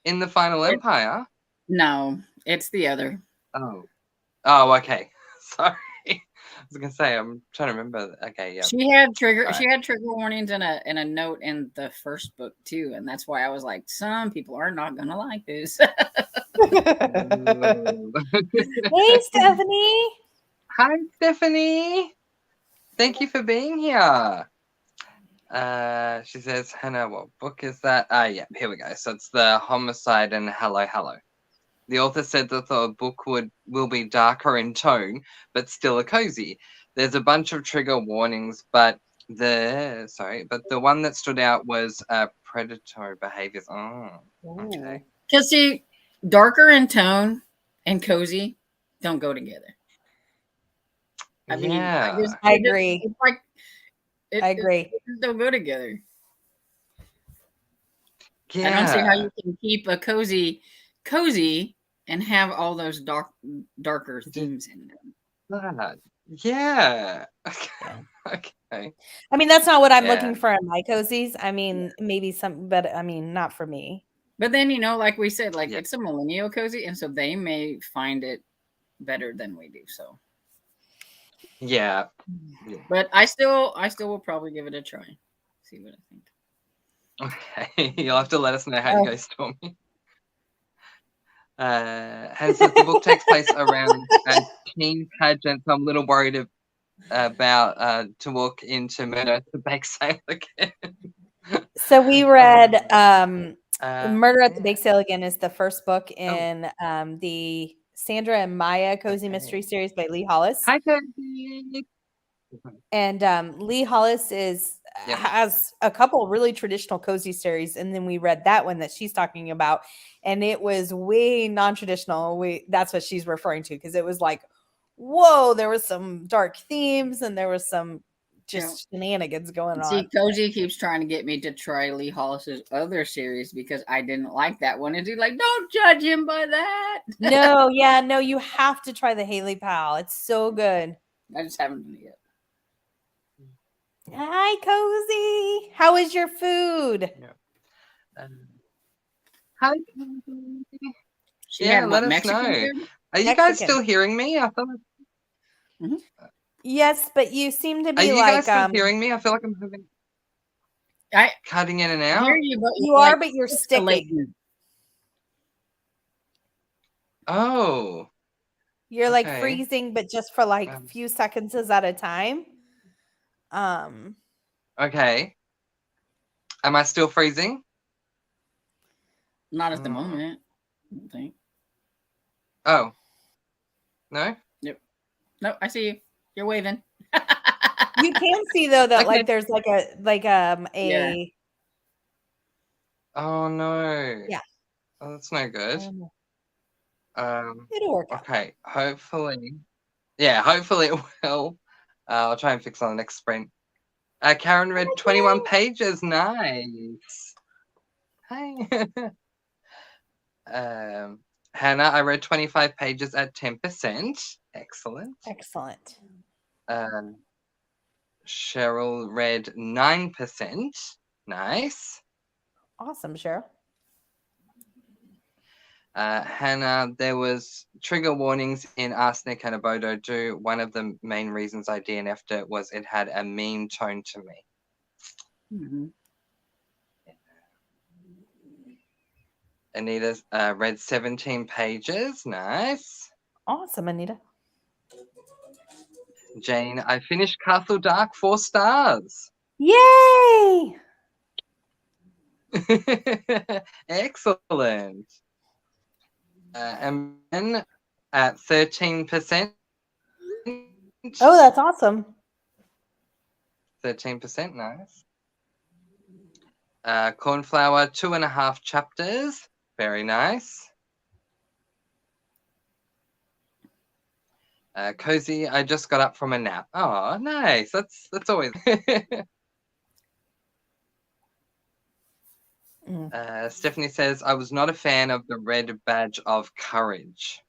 the Final Empire? No, it's the other. Oh, okay. Sorry. I was gonna say, I'm trying to remember. Okay, yeah. She had trigger warnings and a note in the first book too, and that's why I was like, some people are not gonna like this. Hey, Stephanie. Hi, Stephanie. Thank you for being here. She says, "Hannah, what book is that?" Yeah, here we go. So it's The Homicide and Hello, Hello. The author said that the book will be darker in tone, but still a cozy. There's a bunch of trigger warnings, but the one that stood out was predatory behaviors. Oh, okay. Because see, darker in tone and cozy don't go together. I mean, I agree. It's like I agree. It just don't go together. Yeah. I don't see how you can keep a cozy and have all those darker themes in them. Yeah. Okay. I mean, that's not what I'm looking for in my cozies. I mean, maybe some, but I mean, not for me. But then, like we said, like it's a millennial cozy, and so they may find it better than we do. So yeah. But I still will probably give it a try. See what I think. Okay. You'll have to let us know how you go, Stormy. Has the book takes place around a teen pageant, so I'm a little worried about to walk into Murder at the Bake Sale again. So we read Murder at the Bake Sale again is the first book in the Sandra and Maya Cozy Mystery Series by Lee Hollis. Hi, Cozy. And Lee Hollis has a couple really traditional cozy series, and then we read that one that she's talking about, and it was way non-traditional. That's what she's referring to, because it was like, whoa, there was some dark themes and there was some just shenanigans going on. See, Cozy keeps trying to get me to try Lee Hollis's other series because I didn't like that one, and he's like, don't judge him by that. No, you have to try the Haley Powell. It's so good. I just haven't done it yet. Hi, Cozy. How is your food? Hi. She Yeah, had let what, us know. Mexican food? Are you guys Mexican. still hearing me? I feel like... Yes, but you seem to Are be you like guys still hearing me? I feel like I'm having... I cutting in and hear out. you, but you you're, are, like, but you're sticking. pixelated. Oh, You're like okay. freezing, but just for like a few seconds at a time. Okay. Am I still freezing? Not at the moment, I don't think. Oh. No? Yep. No, I see you. You're waving. You can see though that Okay. like there's like a Yeah. Oh no. Yeah. Oh, that's no good. It'll work out. Okay. Hopefully. Yeah, hopefully it will. I'll try and fix on the next sprint. Karen read 21 pages. Nice. Hey. Hannah, I read 25 pages at 10%. Excellent. Excellent. Cheryl read 9%. Nice. Awesome, Cheryl. Hannah, there was trigger warnings in Arsenic and Abodo Do. One of the main reasons I DNF'd it was it had a mean tone to me. Mm-hmm. Anita read 17 pages. Nice. Awesome, Anita. Jane, I finished Castle Dark, 4 stars. Yay! Excellent. And then at 13%. Oh, that's awesome. 13%, nice. Cornflower, 2.5 chapters. Very nice. Cozy, I just got up from a nap. Oh, nice. That's always... Stephanie says, I was not a fan of the red badge of courage.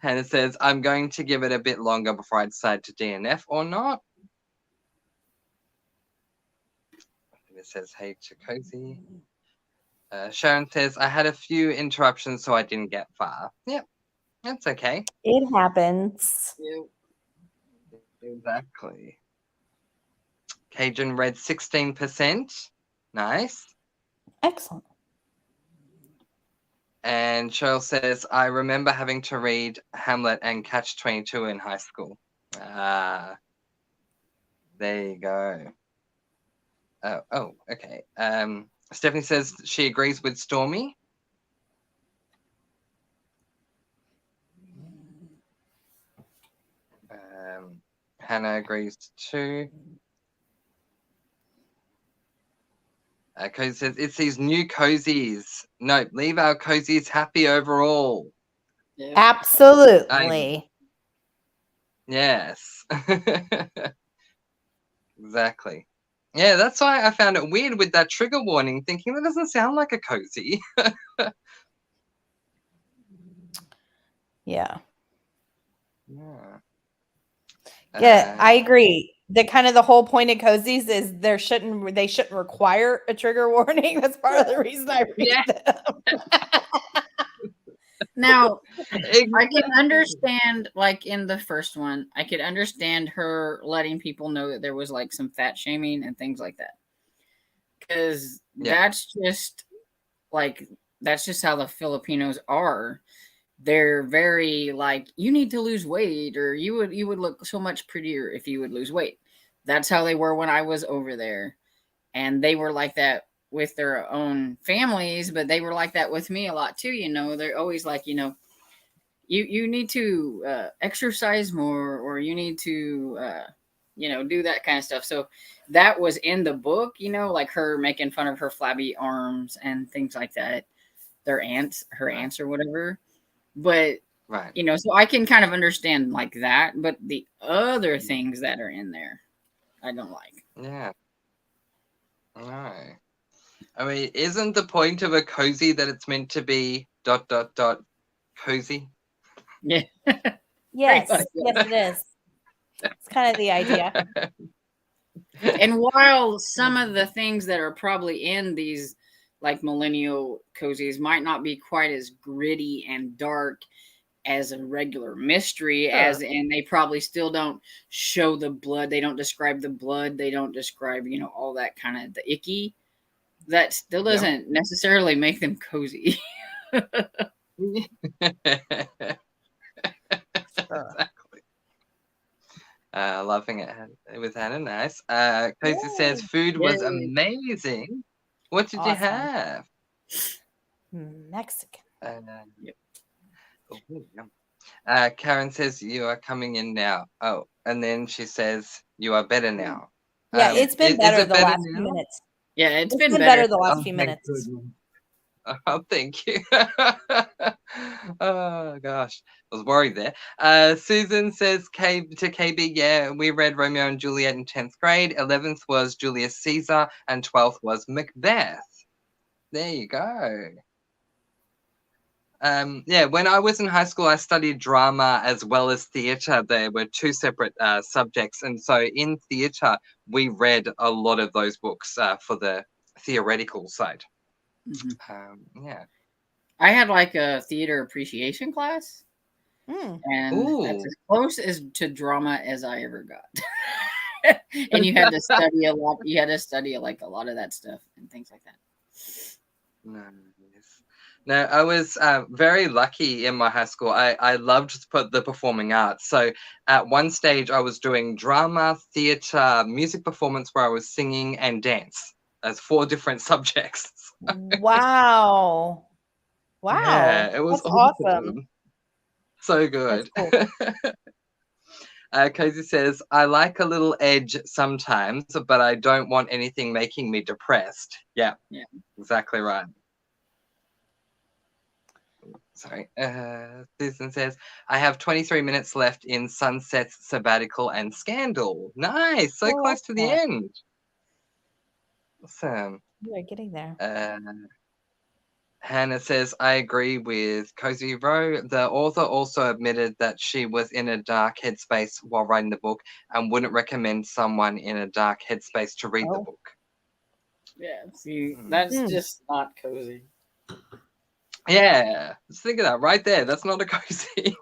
Hannah says, I'm going to give it a bit longer before I decide to DNF or not. It says, hey to Cozy. Sharon says, I had a few interruptions, so I didn't get far. Yep, that's okay. It happens. Exactly. Cajun read 16%. Nice. Excellent. And Cheryl says, I remember having to read Hamlet and Catch-22 in high school. There you go. Oh, okay. Stephanie says she agrees with Stormy. Hannah agrees too. Cozy says, it's these new cozies. No, leave our cozies happy overall. Yeah. Absolutely. Yes. Exactly. Yeah, that's why I found it weird with that trigger warning, thinking that doesn't sound like a cozy. Yeah. Yeah. I agree. The whole point of cozies is they shouldn't require a trigger warning. That's part of the reason I read them. Now, I can understand, like in the first one, I could understand her letting people know that there was like some fat shaming and things like that. Because that's just how the Filipinos are. They're very like, you need to lose weight, or you would look so much prettier if you would lose weight. That's how they were when I was over there. And they were like that with their own families, but they were like that with me a lot too. They're always like, you need to exercise more, or you need to do that kind of stuff. So that was in the book, like her making fun of her flabby arms and things like that, her aunts or whatever. But so I can kind of understand like that, but the other things that are in there I don't like. No. I mean, isn't the point of a cozy that it's meant to be ... cozy? Yeah. Yes, yes, it is. It's kind of the idea. And while some of the things that are probably in these like millennial cozies might not be quite as gritty and dark as a regular mystery, Sure. as in they probably still don't show the blood, they don't describe the blood, they don't describe, you know, all that kind of the icky. That still Yeah. doesn't necessarily make them cozy. Exactly. Laughing at it with Hannah. Nice. Cozy says food was Yay. amazing. What did you Awesome. have? Mexican. Yep. Oh, yum. Karen says you are coming in now. Oh, and then she says you are better now. Yeah, it's been better is it the better last now? few minutes. Yeah, it's It's been better the Oh, last few thank minutes. goodness. Oh, thank you. Oh gosh, I was worried there. Susan says to KB, yeah, we read Romeo and Juliet in 10th grade. 11th was Julius Caesar, and 12th was Macbeth. There you go. Yeah, when I was in high school, I studied drama as well as theatre. There were two separate subjects, and so in theatre, we read a lot of those books for the theoretical side. Yeah. I had like a theater appreciation class, and that's Ooh. as close as to drama as I ever got. And you had to study a lot. You had to study like a lot of that stuff and things like that. Nice. No, I was very lucky in my high school. I loved the performing arts. So at one stage, I was doing drama, theatre, music performance where I was singing and dance as 4 different subjects. Wow. Wow. Yeah, it was That's awesome. So good. That's cool. Cozy says, I like a little edge sometimes, but I don't want anything making me depressed. Yeah. Exactly right. Sorry. Susan says, I have 23 minutes left in Sunset's Sabbatical and Scandal. Nice. So close to the end. Awesome. We're getting there. Hannah says, I agree with Cozy Row. The author also admitted that she was in a dark headspace while writing the book and wouldn't recommend someone in a dark headspace to read the book. Yeah, see, that's just not cozy. Yeah, just think of that right there. That's not a cozy.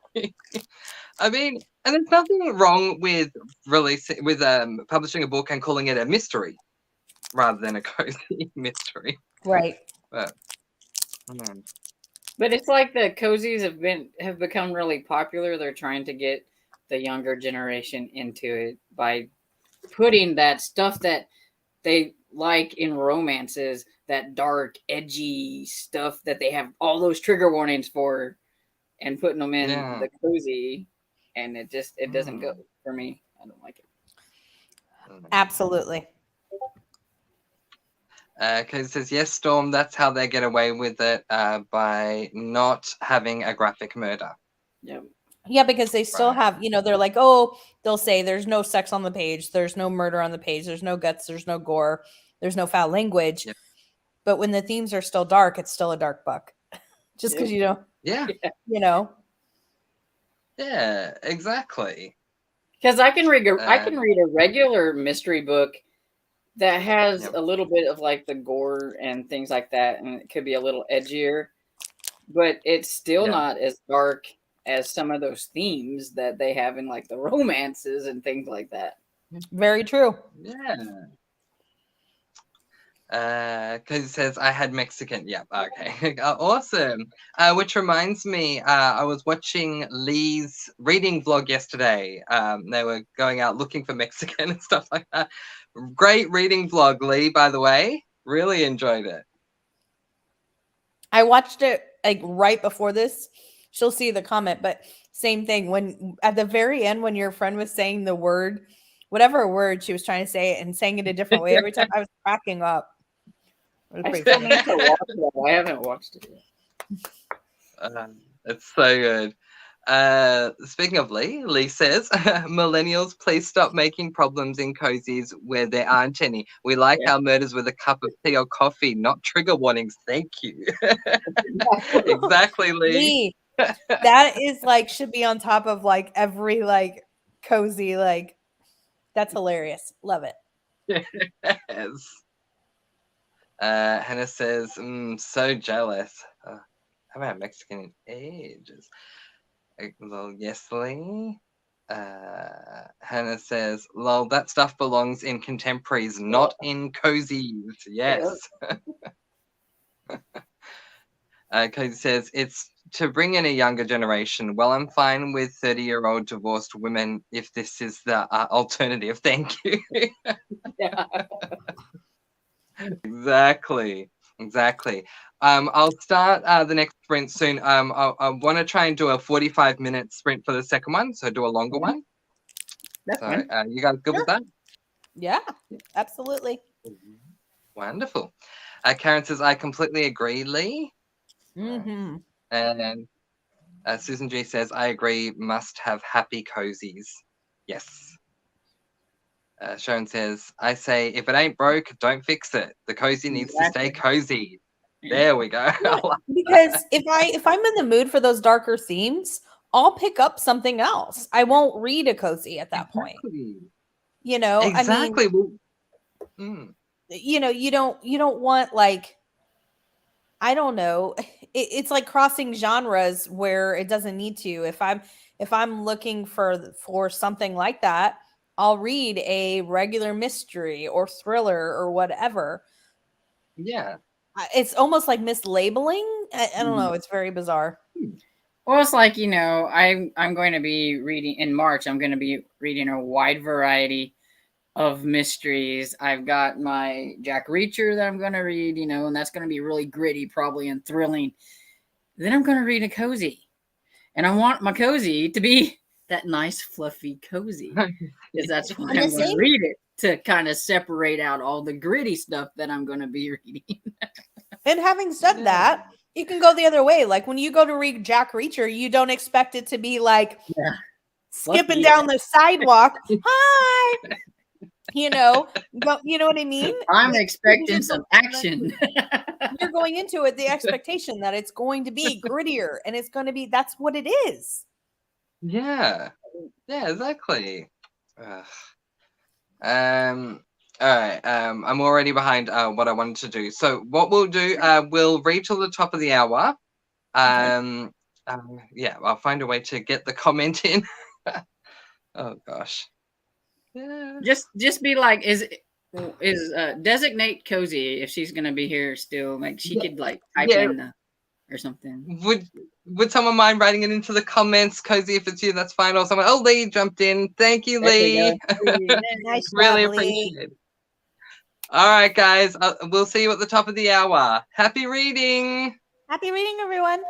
I mean, and there's nothing wrong with publishing a book and calling it a mystery rather than a cozy mystery. Right. But it's like the cozies have become really popular. They're trying to get the younger generation into it by putting that stuff that they like in romances, that dark, edgy stuff that they have all those trigger warnings for, and putting them in the cozy, and it doesn't go for me. I don't like it. Absolutely. Because it says, yes, Storm, that's how they get away with it, by not having a graphic murder. Yep. Yeah, because they still have, they're like, oh, they'll say there's no sex on the page, there's no murder on the page, there's no guts, there's no gore, there's no foul language. Yep. But when the themes are still dark, it's still a dark book. Just because Yeah, exactly. Because I can read a regular mystery book that has a little bit of like the gore and things like that, and it could be a little edgier, but it's still not as dark as some of those themes that they have in like the romances and things like that. Very true. Yeah. Because it says I had Mexican. Yep. Okay. Awesome. Which reminds me, I was watching Lee's reading vlog yesterday. They were going out looking for Mexican and stuff like that. Great reading vlog, Lee, by the way. Really enjoyed it. I watched it like right before this. She'll see the comment, but same thing. When at the very end, when your friend was saying the word, whatever word she was trying to say it and saying it a different way every time, I was cracking up. I still need to watch that. I haven't watched it yet. It's so good. Speaking of Lee says, millennials, please stop making problems in cozies where there aren't any. We like our murders with a cup of tea or coffee, not trigger warnings. Thank you. Exactly, Lee. That is like should be on top of like every like cozy, like that's hilarious. Love it. Yes. Hannah says, so jealous. How about Mexican in ages? Lol, yes, Lee. Hannah says, lol, that stuff belongs in contemporaries, not in cozies. Yes. Cozy says, it's to bring in a younger generation. Well, I'm fine with 30-year-old divorced women if this is the alternative. Thank you. Yeah. Exactly. I'll start the next sprint soon. I want to try and do a 45-minute sprint for the second one, so do a longer one. That's So, fine. you guys good with that? Yeah, absolutely. Wonderful. Karen says, I completely agree, Lee. Mm-hmm. And Susan G says, I agree, must have happy cozies. Yes. Sharon says, I say, if it ain't broke, don't fix it. The cozy needs to stay cozy. There we go. Yeah, because if I'm in the mood for those darker themes, I'll pick up something else. I won't read a cozy at that point. You know, Exactly. I mean, you don't want like, I don't know. It's like crossing genres where it doesn't need to. If I'm looking for something like that, I'll read a regular mystery or thriller or whatever. Yeah. It's almost like mislabeling. I don't know. It's very bizarre. Well, it's like, I'm going to be reading in March. I'm going to be reading a wide variety of mysteries. I've got my Jack Reacher that I'm going to read, and that's going to be really gritty, probably, and thrilling. Then I'm going to read a cozy, and I want my cozy to be that nice, fluffy cozy, because that's why And the I'm going to same read it, to kind of separate out all the gritty stuff that I'm going to be reading. And having said that, you can go the other way. Like when you go to read Jack Reacher, you don't expect it to be like skipping Fluffy. down the sidewalk. Hi. You know what I mean? I'm Like, expecting some action. you're going into it the expectation that it's going to be grittier and it's going to be, that's what it is. Yeah, exactly. Ugh. All right. I'm already behind what I wanted to do. So what we'll do, we'll read till the top of the hour. Yeah, I'll find a way to get the comment in. Oh gosh. Yeah. Just be like, is designate Cozy if she's gonna be here still. Like she could like type Yeah. in or something. Would someone mind writing it into the comments, Cozy? If it's you, that's fine. Or someone. Oh, Lee jumped in. Thank you, There we Lee. go. Nice Really job, Lee. appreciate it. All right, guys. We'll see you at the top of the hour. Happy reading. Happy reading, everyone.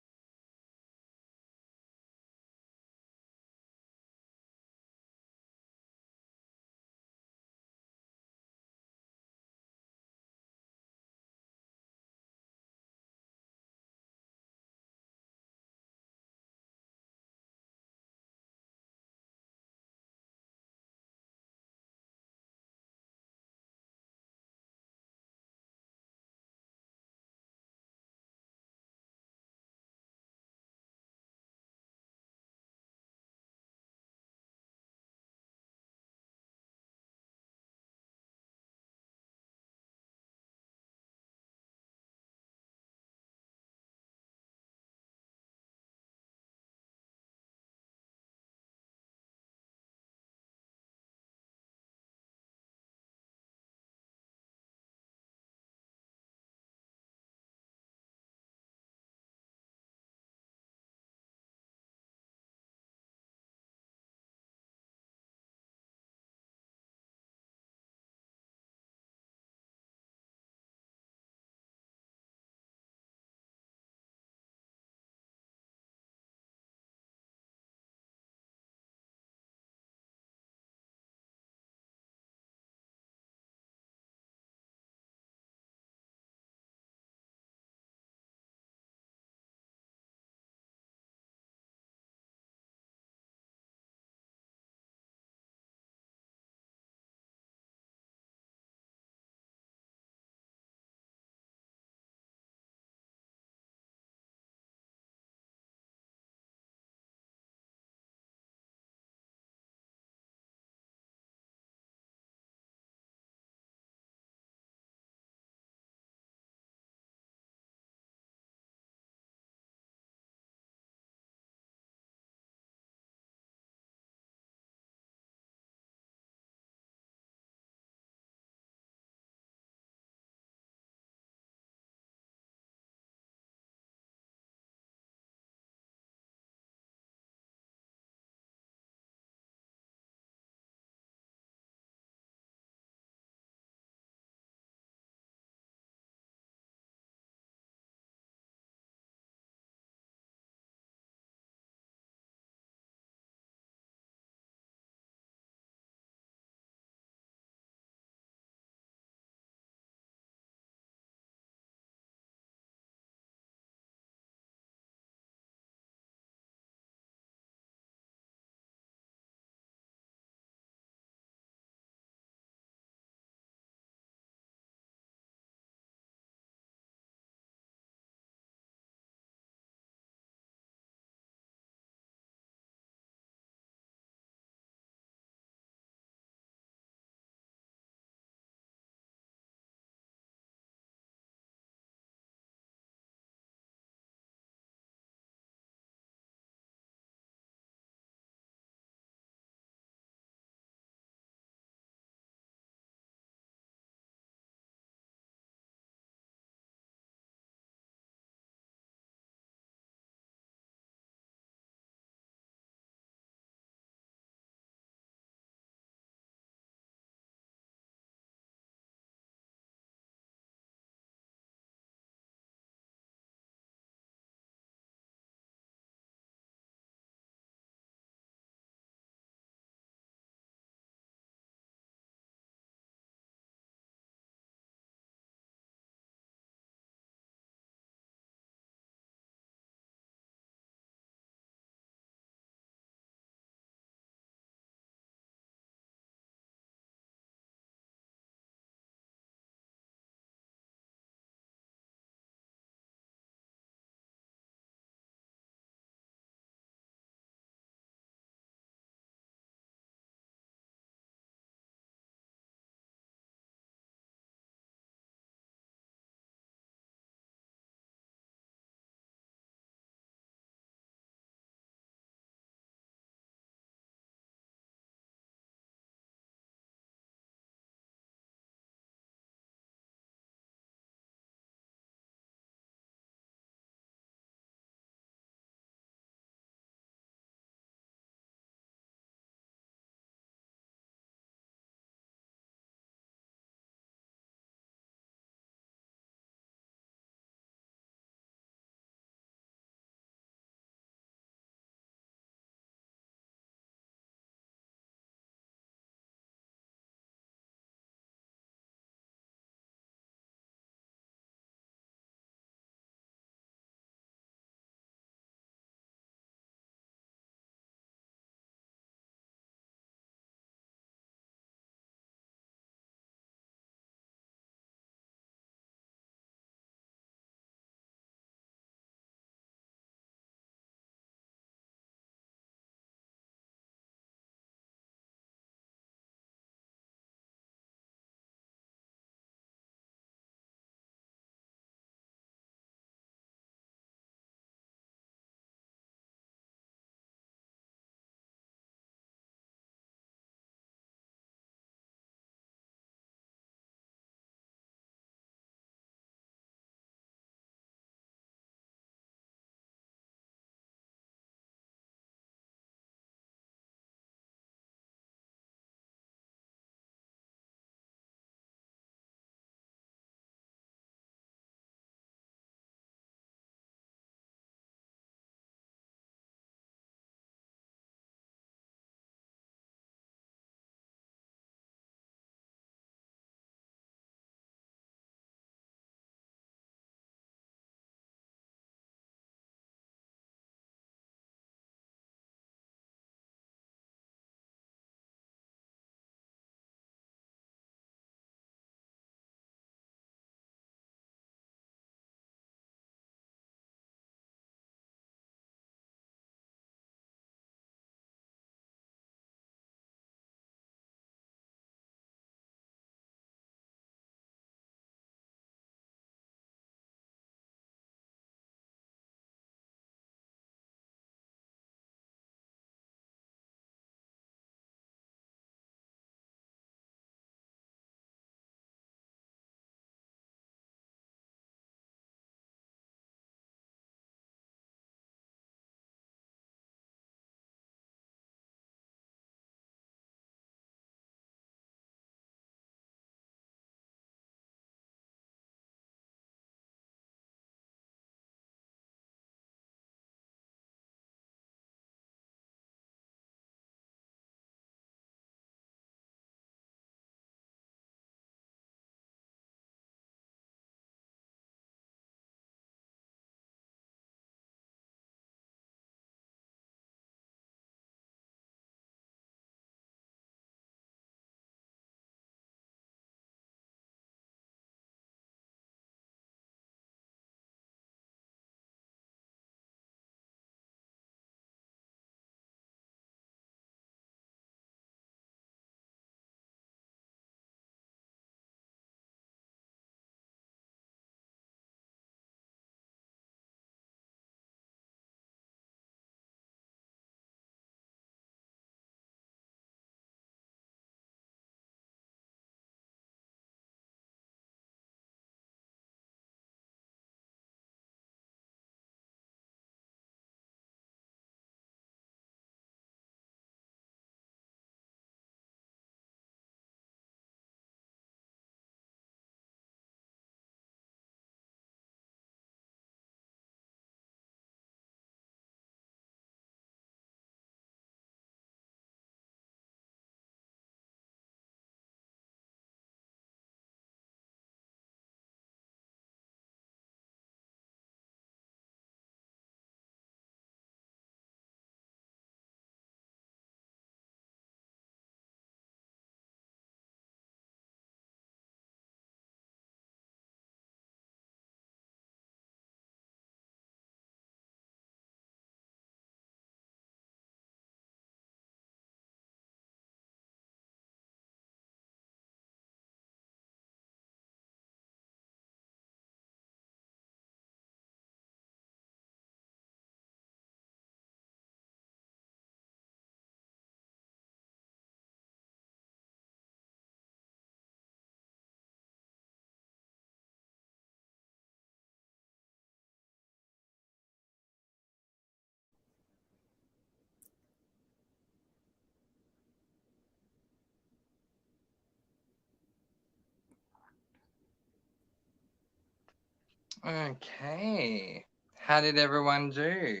Okay. How did everyone do?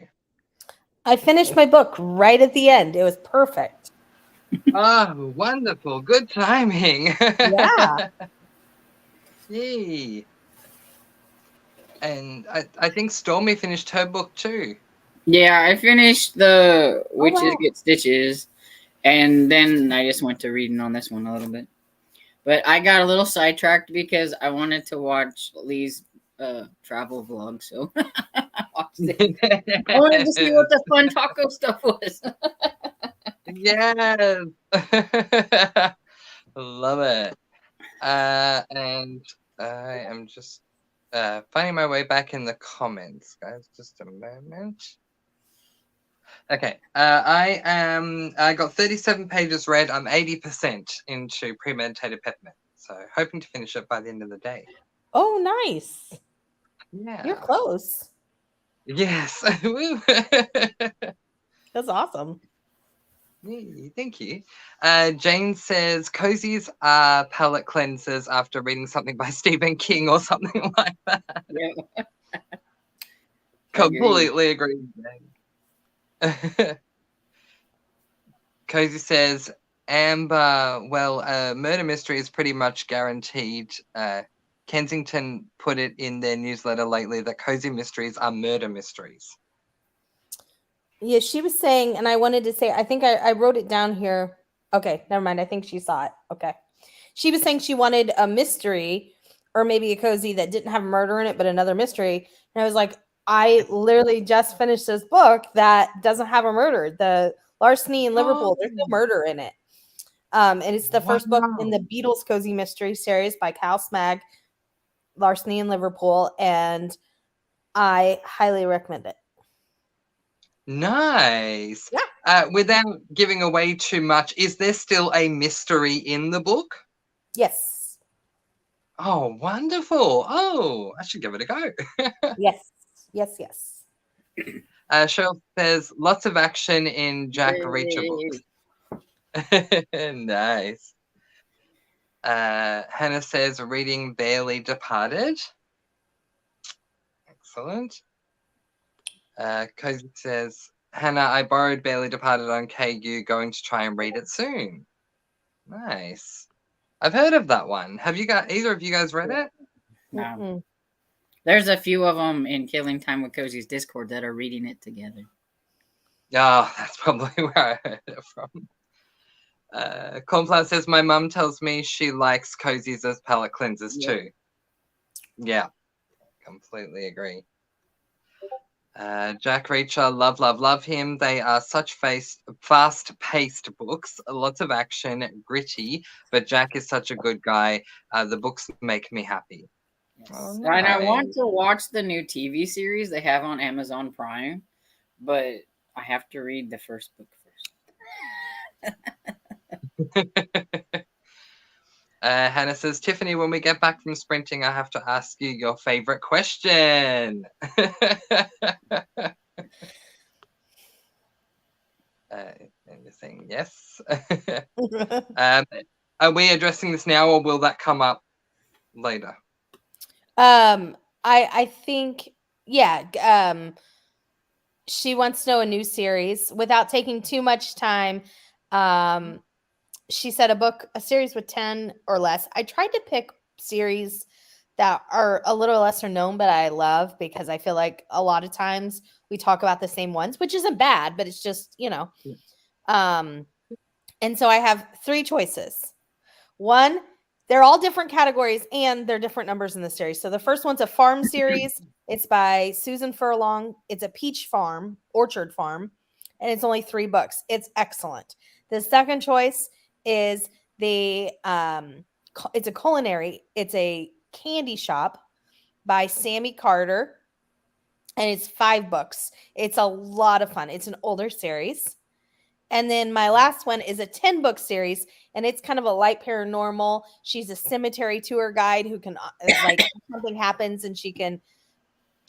I finished my book right at the end. It was perfect. Oh, wonderful. Good timing. Yeah. Yay. And I think Stormy finished her book too. Yeah, I finished the Witches wow. Get Stitches, and then I just went to reading on this one a little bit. But I got a little sidetracked because I wanted to watch Lee's travel vlog, so I watched it. I wanted to see what the fun taco stuff was. Yes. Love it. And I am just finding my way back in the comments, guys. Just a moment. Okay. I got 37 pages read. I'm 80% into Premeditated Peppermint. So hoping to finish it by the end of the day. Oh, nice. Yeah. You're close. Yes. That's awesome. Yay, thank you. Jane says cozies are palate cleansers after reading something by Stephen King or something like that. Yeah. Completely agree with Jane. Cozy says Amber, well, murder mystery is pretty much guaranteed. Kensington put it in their newsletter lately that cozy mysteries are murder mysteries. Yeah, she was saying, and I wanted to say, I think I wrote it down here. Okay, never mind. I think she saw it. Okay. She was saying she wanted a mystery or maybe a cozy that didn't have murder in it, but another mystery. And I was like, I literally just finished this book that doesn't have a murder. The Larceny in Liverpool, there's no murder in it. And it's the first book in the Beatles Cozy Mystery series by Cal Smag, Larceny in Liverpool, and I highly recommend it. Nice. Yeah. Without giving away too much, is there still a mystery in the book? Yes. Oh, wonderful. Oh, I should give it a go. Yes. Yes, yes. Cheryl says lots of action in Jack Reacher books. Nice. Hannah says reading Barely Departed. Excellent. Cozy says, Hannah, I borrowed Barely Departed on KU, going to try and read it soon. Nice. I've heard of that one. Have you got either of you guys read it? No. There's a few of them in Killing Time with Cozy's Discord that are reading it together. Oh, that's probably where I heard it from. Cornflower says, my mum tells me she likes cozies as palate cleansers too. Yeah, completely agree. Jack Reacher, love him. They are such fast-paced books, lots of action, gritty, but Jack is such a good guy. The books make me happy. Yes. Oh, And I want nice. to watch the new TV series they have on Amazon Prime, but I have to read the first book first. Hannah says, Tiffany, when we get back from sprinting, I have to ask you your favorite question. And you're saying yes. Are we addressing this now, or will that come up later? I think, yeah. She wants to know a new series without taking too much time. She said a series with 10 or less. I tried to pick series that are a little lesser known, but I love, because I feel like a lot of times we talk about the same ones, which isn't bad, but it's just, and so I have 3 choices. One, they're all different categories and they're different numbers in the series. So the first one's a farm series. It's by Susan Furlong. It's a peach farm, orchard farm, and it's only 3 books. It's excellent. The second choice is it's a culinary. It's a candy shop by Sammy Carter, and it's 5 books. It's a lot of fun. It's an older series. And then my last one is a 10-book series, and it's kind of a light paranormal. She's a cemetery tour guide who can, like, something happens and she can,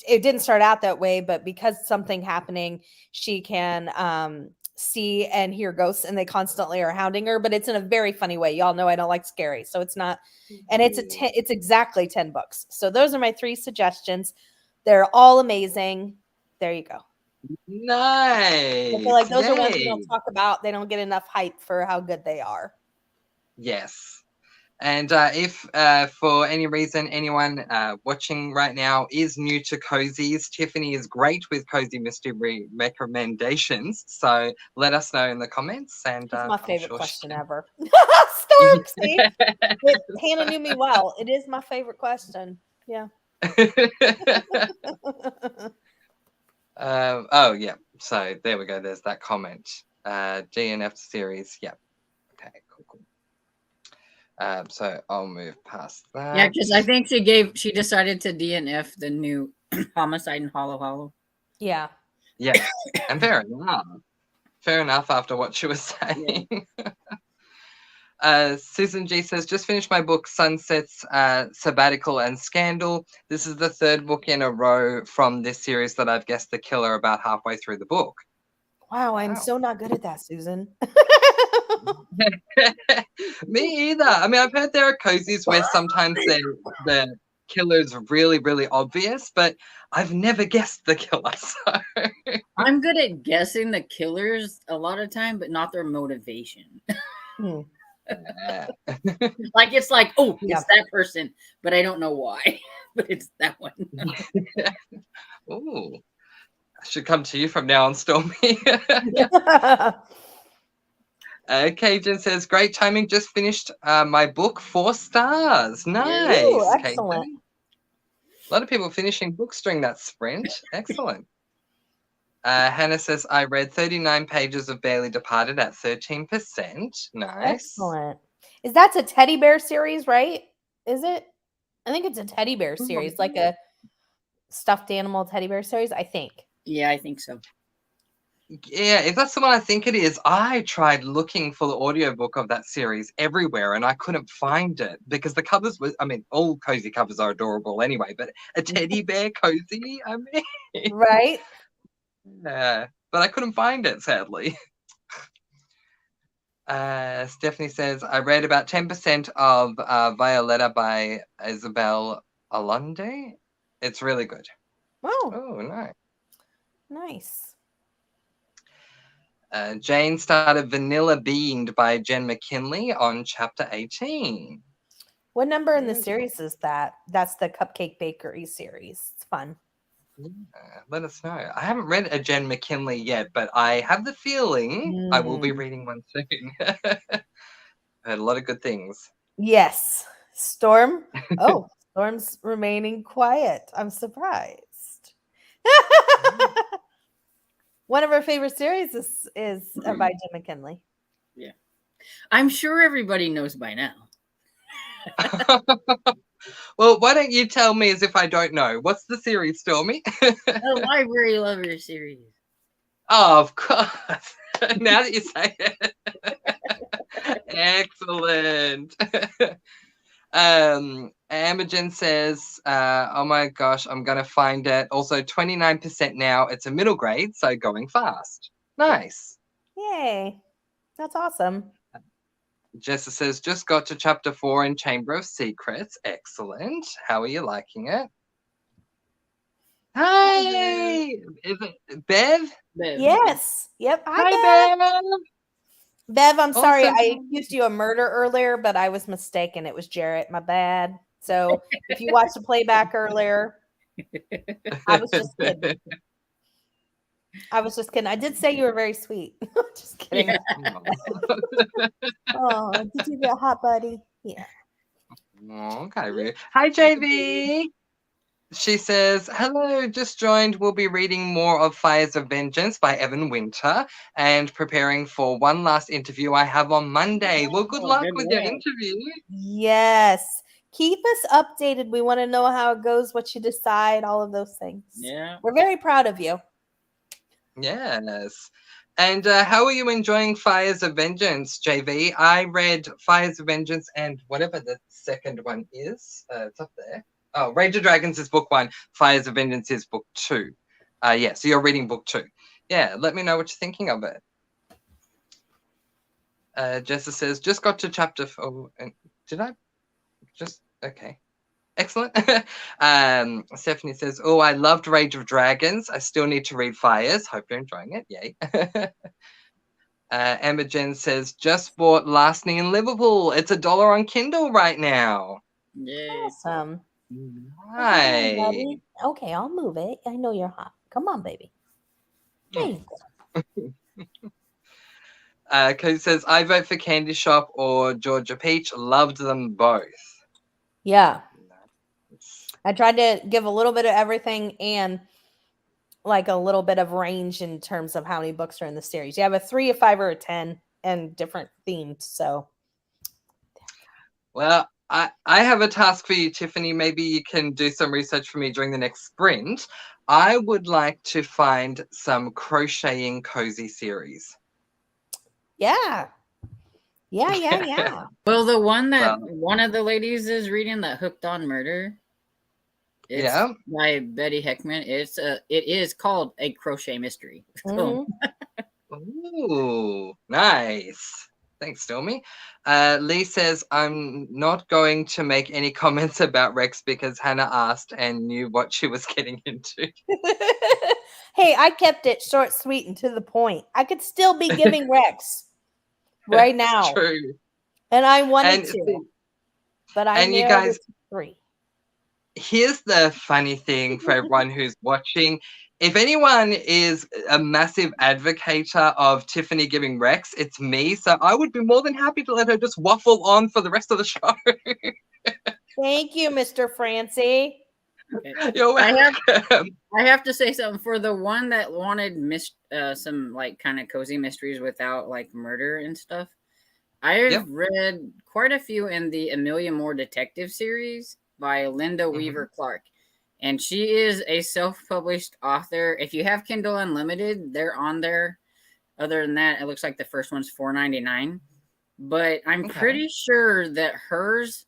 it didn't start out that way, but because something happening, she can see and hear ghosts, and they constantly are hounding her, but it's in a very funny way. Y'all know I don't like scary, so it's not. And it's exactly 10 books. So those are my 3 suggestions. They're all amazing. There you go. Nice. I feel like those are ones we Yay. don't talk about. They don't get enough hype for how good they are. Yes. And if for any reason anyone watching right now is new to Cozies, Tiffany is great with cozy mystery recommendations. So let us know in the comments. And It's my I'm favorite sure question ever. Storm, see? Hannah knew me well. It is my favorite question. Yeah. Oh, yeah. So there we go. There's that comment. GNF series. Yeah. Okay, cool. So I'll move past that. Yeah, because I think she decided to DNF the new Homicide in Hollow Hollow. Yeah. Yeah. And fair enough. Fair enough after what she was saying. Yeah. Susan G says, just finished my book, Sunsets, Sabbatical and Scandal. This is the 3rd book in a row from this series that I've guessed the killer about halfway through the book. Wow, I'm so not good at that, Susan. Me either. I mean, I've heard there are cozies where sometimes the killer's really, really obvious, but I've never guessed the killer. So. I'm good at guessing the killers a lot of time, but not their motivation. Yeah. Like it's like, oh, it's that person, but I don't know why. But it's that one. Ooh. I should come to you from now on, Stormy. Cajun says, great timing. Just finished my book, 4 stars. Nice. Ooh, excellent. Cajun. A lot of people finishing books during that sprint. Excellent. Hannah says, I read 39 pages of Barely Departed at 13%. Nice. Excellent. That's a teddy bear series, right? Is it? I think it's a teddy bear series, like a stuffed animal teddy bear series, I think. Yeah, I think so. Yeah, if that's the one I think it is, I tried looking for the audiobook of that series everywhere and I couldn't find it because the covers were, I mean, all cozy covers are adorable anyway, but a teddy bear cozy, I mean. Right? Yeah, but I couldn't find it, sadly. Stephanie says, I read about 10% of Violetta by Isabel Allende. It's really good. Oh, nice. Nice. Jane started Vanilla Beaned by Jen McKinley on chapter 18. What number in the series is that? That's the Cupcake Bakery series. It's fun. Yeah, let us know. I haven't read a Jen McKinley yet, but I have the feeling I will be reading one soon. Heard a lot of good things. Yes. Storm. Oh, Storm's remaining quiet. I'm surprised. One of our favorite series is by Jim McKinley. Yeah. I'm sure everybody knows by now. Well, why don't you tell me as if I don't know? What's the series, Stormy? The Library Lover series. Oh, of course. Now that you say it. Excellent. Amagen says, oh my gosh, I'm going to find it. Also, 29% now. It's a middle grade, so going fast. Nice. Yay. That's awesome. Jessa says, just got to chapter 4 in Chamber of Secrets. Excellent. How are you liking it? Hey! Is it Bev? Bev. Yes. Yep. Hi, Bev. Bev, I'm sorry. Awesome. I accused you of murder earlier, but I was mistaken. It was Jarrett. My bad. So if you watched the playback earlier, I was just kidding. I did say you were very sweet. Just kidding. Yeah. Oh, did you get hot, buddy? Yeah. Okay, rude. Hi, JV. She says, hello, just joined. We'll be reading more of Fires of Vengeance by Evan Winter and preparing for one last interview I have on Monday. Well, good luck with your interview. Yes. Keep us updated. We want to know how it goes, what you decide, all of those things. Yeah. We're very proud of you. Yes. And how are you enjoying Fires of Vengeance, JV? I read Fires of Vengeance and whatever the second one is. It's up there. Oh, Rage of Dragons is book 1. Fires of Vengeance is book 2. Yeah, so you're reading book 2. Yeah, let me know what you're thinking of it. Jessa says, just got to chapter 4. And did I? Just, okay. Excellent. Stephanie says, oh, I loved Rage of Dragons. I still need to read Fires. Hope you're enjoying it. Yay. Emma Jen says, just bought Last Knee in Liverpool. It's $1 on Kindle right now. Yay. Awesome. Hi. Okay, I'll move it. I know you're hot. Come on, baby. There you go. Cody says, I vote for Candy Shop or Georgia Peach. Loved them both. Yeah. I tried to give a little bit of everything and like a little bit of range in terms of how many books are in the series. You have a 3, a 5, or a 10 and different themes. So, well, I have a task for you, Tiffany. Maybe you can do some research for me during the next sprint. I would like to find some crocheting cozy series. yeah. Yeah. Well, the one that one of the ladies is reading, that Hooked on Murder, it's by Betty Heckman. It is called a crochet mystery. Mm-hmm. Ooh, nice. Thanks, Stormy. Lee says, I'm not going to make any comments about Rex because Hannah asked and knew what she was getting into. Hey, I kept it short, sweet, and to the point. I could still be giving Rex right now. True. And I wanted to. But I narrowed it to 3. Here's the funny thing for everyone who's watching. If anyone is a massive advocate of Tiffany giving Rex, it's me. So I would be more than happy to let her just waffle on for the rest of the show. Thank you, Mr. Francy. Okay. You're welcome. I have to say something for the one that wanted some like kind of cozy mysteries without like murder and stuff. I've read quite a few in the Amelia Moore Detective series by Linda Weaver Clark. And she is a self-published author. If you have Kindle Unlimited, they're on there. Other than that, it looks like the first one's $4.99. But I'm pretty sure that hers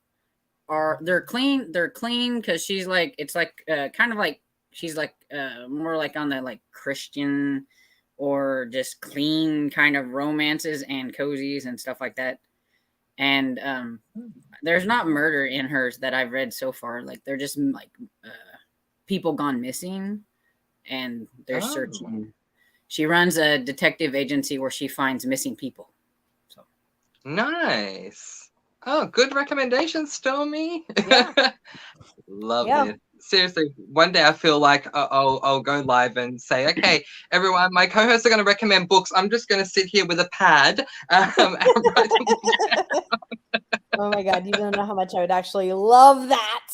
they're clean. They're clean because she's like, it's like kind of like she's like more like on the like Christian or just clean kind of romances and cozies and stuff like that. And there's not murder in hers that I've read so far. Like they're just like people gone missing and they're searching. She runs a detective agency where she finds missing people. So nice. Oh, good recommendation, Stormy. Yeah. Love it. Seriously, one day I feel like I'll go live and say, okay, everyone, my co-hosts are going to recommend books. I'm just going to sit here with a pad and write them down. Oh my God, you don't know how much I would actually love that.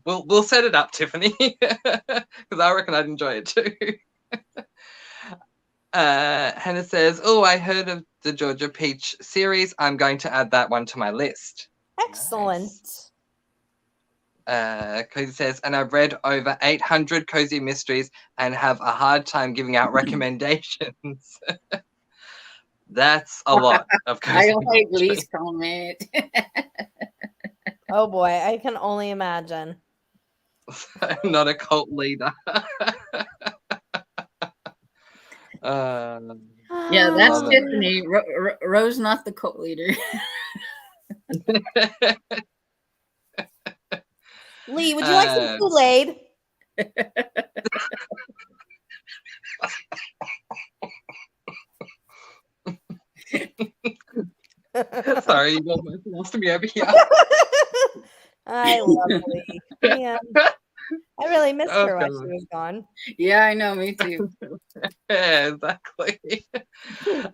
We'll set it up, Tiffany, because I reckon I'd enjoy it too. Hannah says, oh, I heard of the Georgia Peach series. I'm going to add that one to my list. Excellent. Nice. Cozy says, and I've read over 800 cozy mysteries and have a hard time giving out recommendations. That's a lot of cozy I don't like Lee's comment. Oh boy, I can only imagine. I'm not a cult leader. Yeah, that's Tiffany. Rose, not the cult leader. Lee, would you like some Kool-Aid? Sorry, you almost lost me over here. I love Lee. Man, I really missed her while she was gone. Yeah, I know, me too. Yeah, exactly.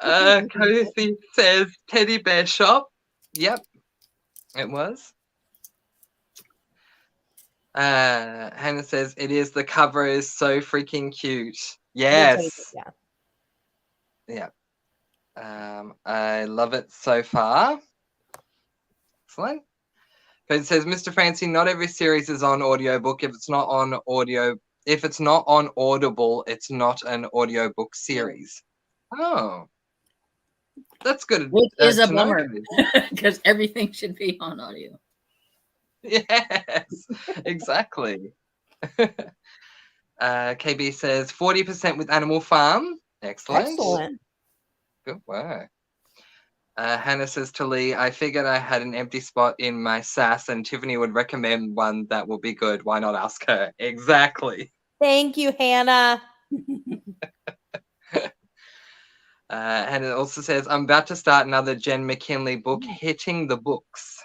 Cozy says teddy bear shop. Yep, it was. Hannah says it is. The cover is so freaking cute. Yes. Yeah. I love it so far. Excellent. It says, Mr. Francy, not every series is on audiobook. If it's not on Audible, it's not an audiobook series. Oh. That's good. Which is a bummer because everything should be on audio. Yes, exactly. KB says 40% with Animal Farm. Excellent. Excellent. Good work. Hannah says to Lee, I figured I had an empty spot in my SAS and Tiffany would recommend one that will be good. Why not ask her? Exactly. Thank you, Hannah. Hannah also says, I'm about to start another Jen McKinley book, Hitting the Books.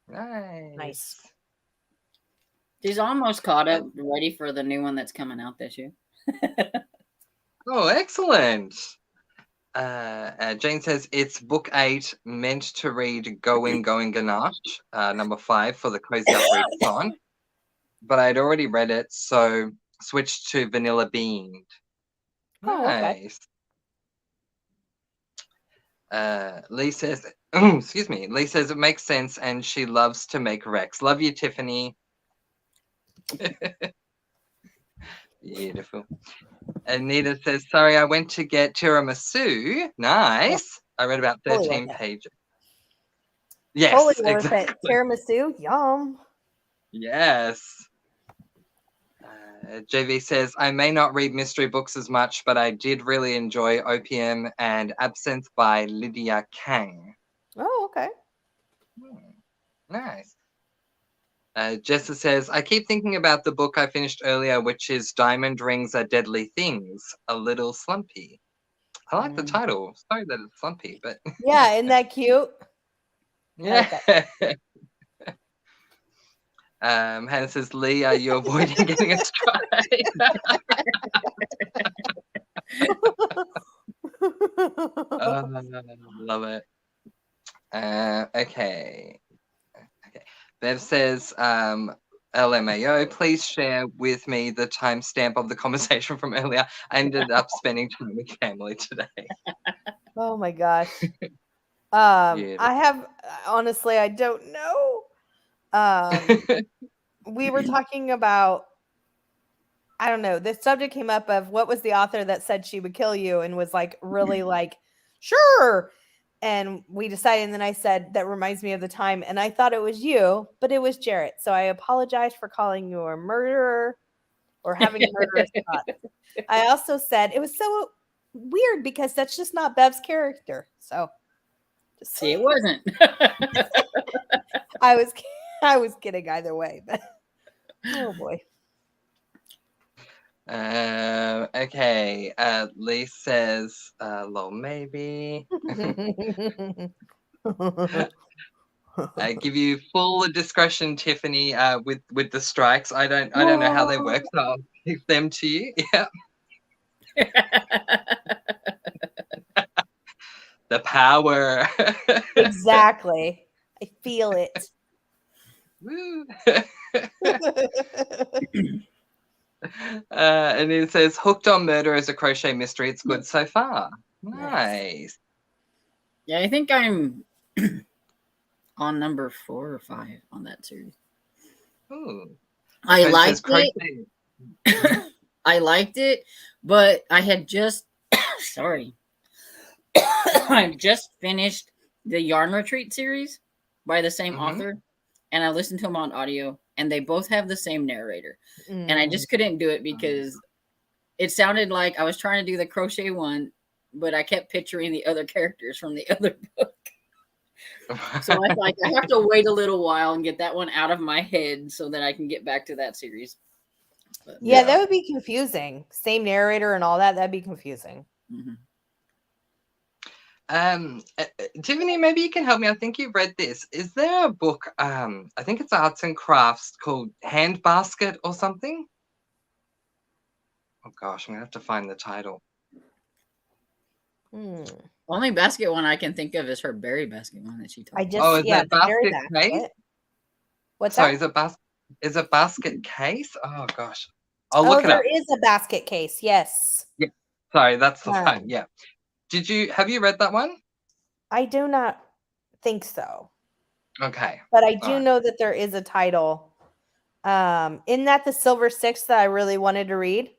Nice. She's almost caught up, ready for the new one that's coming out this year. Oh, excellent. Jane says it's book 8, meant to read Going Ganache, number 5 for the Cozy Up Readathon. But I'd already read it, so switched to Vanilla Bean. Nice. Lee says, excuse me. Lee says it makes sense, and she loves to make Rex. Love you, Tiffany. Beautiful. Anita says, sorry, I went to get tiramisu. Nice. I read about 13 pages. Yes, totally worth it. Tiramisu, yum. Yes. JV says, I may not read mystery books as much, but I did really enjoy Opium and Absinthe by Lydia Kang. Oh, okay. Nice. Jessa says, I keep thinking about the book I finished earlier, which is Diamond Rings Are Deadly Things, a little slumpy. I like the title. Sorry that it's slumpy, but... Yeah, isn't that cute? Yeah. Okay. Hannah says, Lee, are you avoiding getting a strike? Love it. Okay. Bev says, LMAO, please share with me the timestamp of the conversation from earlier. I ended up spending time with family today. Oh my gosh. I have, honestly, I don't know. We were talking about, I don't know, the subject came up of what was the author that said she would kill you and was like, really like, sure. And we decided, and then I said, that reminds me of the time. And I thought it was you, but it was Jarrett. So I apologize for calling you a murderer or having murderous thoughts. I also said it was so weird because that's just not Bev's character. So just see, it wasn't. I was kidding either way, but oh boy. Okay. Lee says, lol, maybe. I give you full discretion, Tiffany, with the strikes. I don't know how they work, so I'll give them to you. Yeah. The power. Exactly. I feel it. Woo. And it says, hooked on murder as a crochet mystery. It's good so far. Nice. Yeah, I think I'm on number 4 or 5 on that series. Ooh. I liked it. I liked it, but I had just sorry. I just finished the Yarn Retreat series by the same author, and I listened to them on audio, and they both have the same narrator. And I just couldn't do it because it sounded like I was trying to do the crochet one, but I kept picturing the other characters from the other book. So I was like, I have to wait a little while and get that one out of my head so that I can get back to that series. But, yeah, that would be confusing. Same narrator and all that. That'd be confusing. Mm-hmm. Tiffany, maybe you can help me. I think you've read this. Is there a book, I think it's arts and crafts, called Hand Basket or something? Oh gosh, I'm gonna have to find the title. Only basket one I can think of is her berry basket one that she told me. Is that basket case? What's Sorry, that? Is a basket case? Oh gosh, I'll look it up. There is a basket case. Yes. Yeah. Sorry, that's the one. Yeah. Have you read that one? I do not think so. Okay. But I do know that there is a title. Isn't that the Silver Six that I really wanted to read?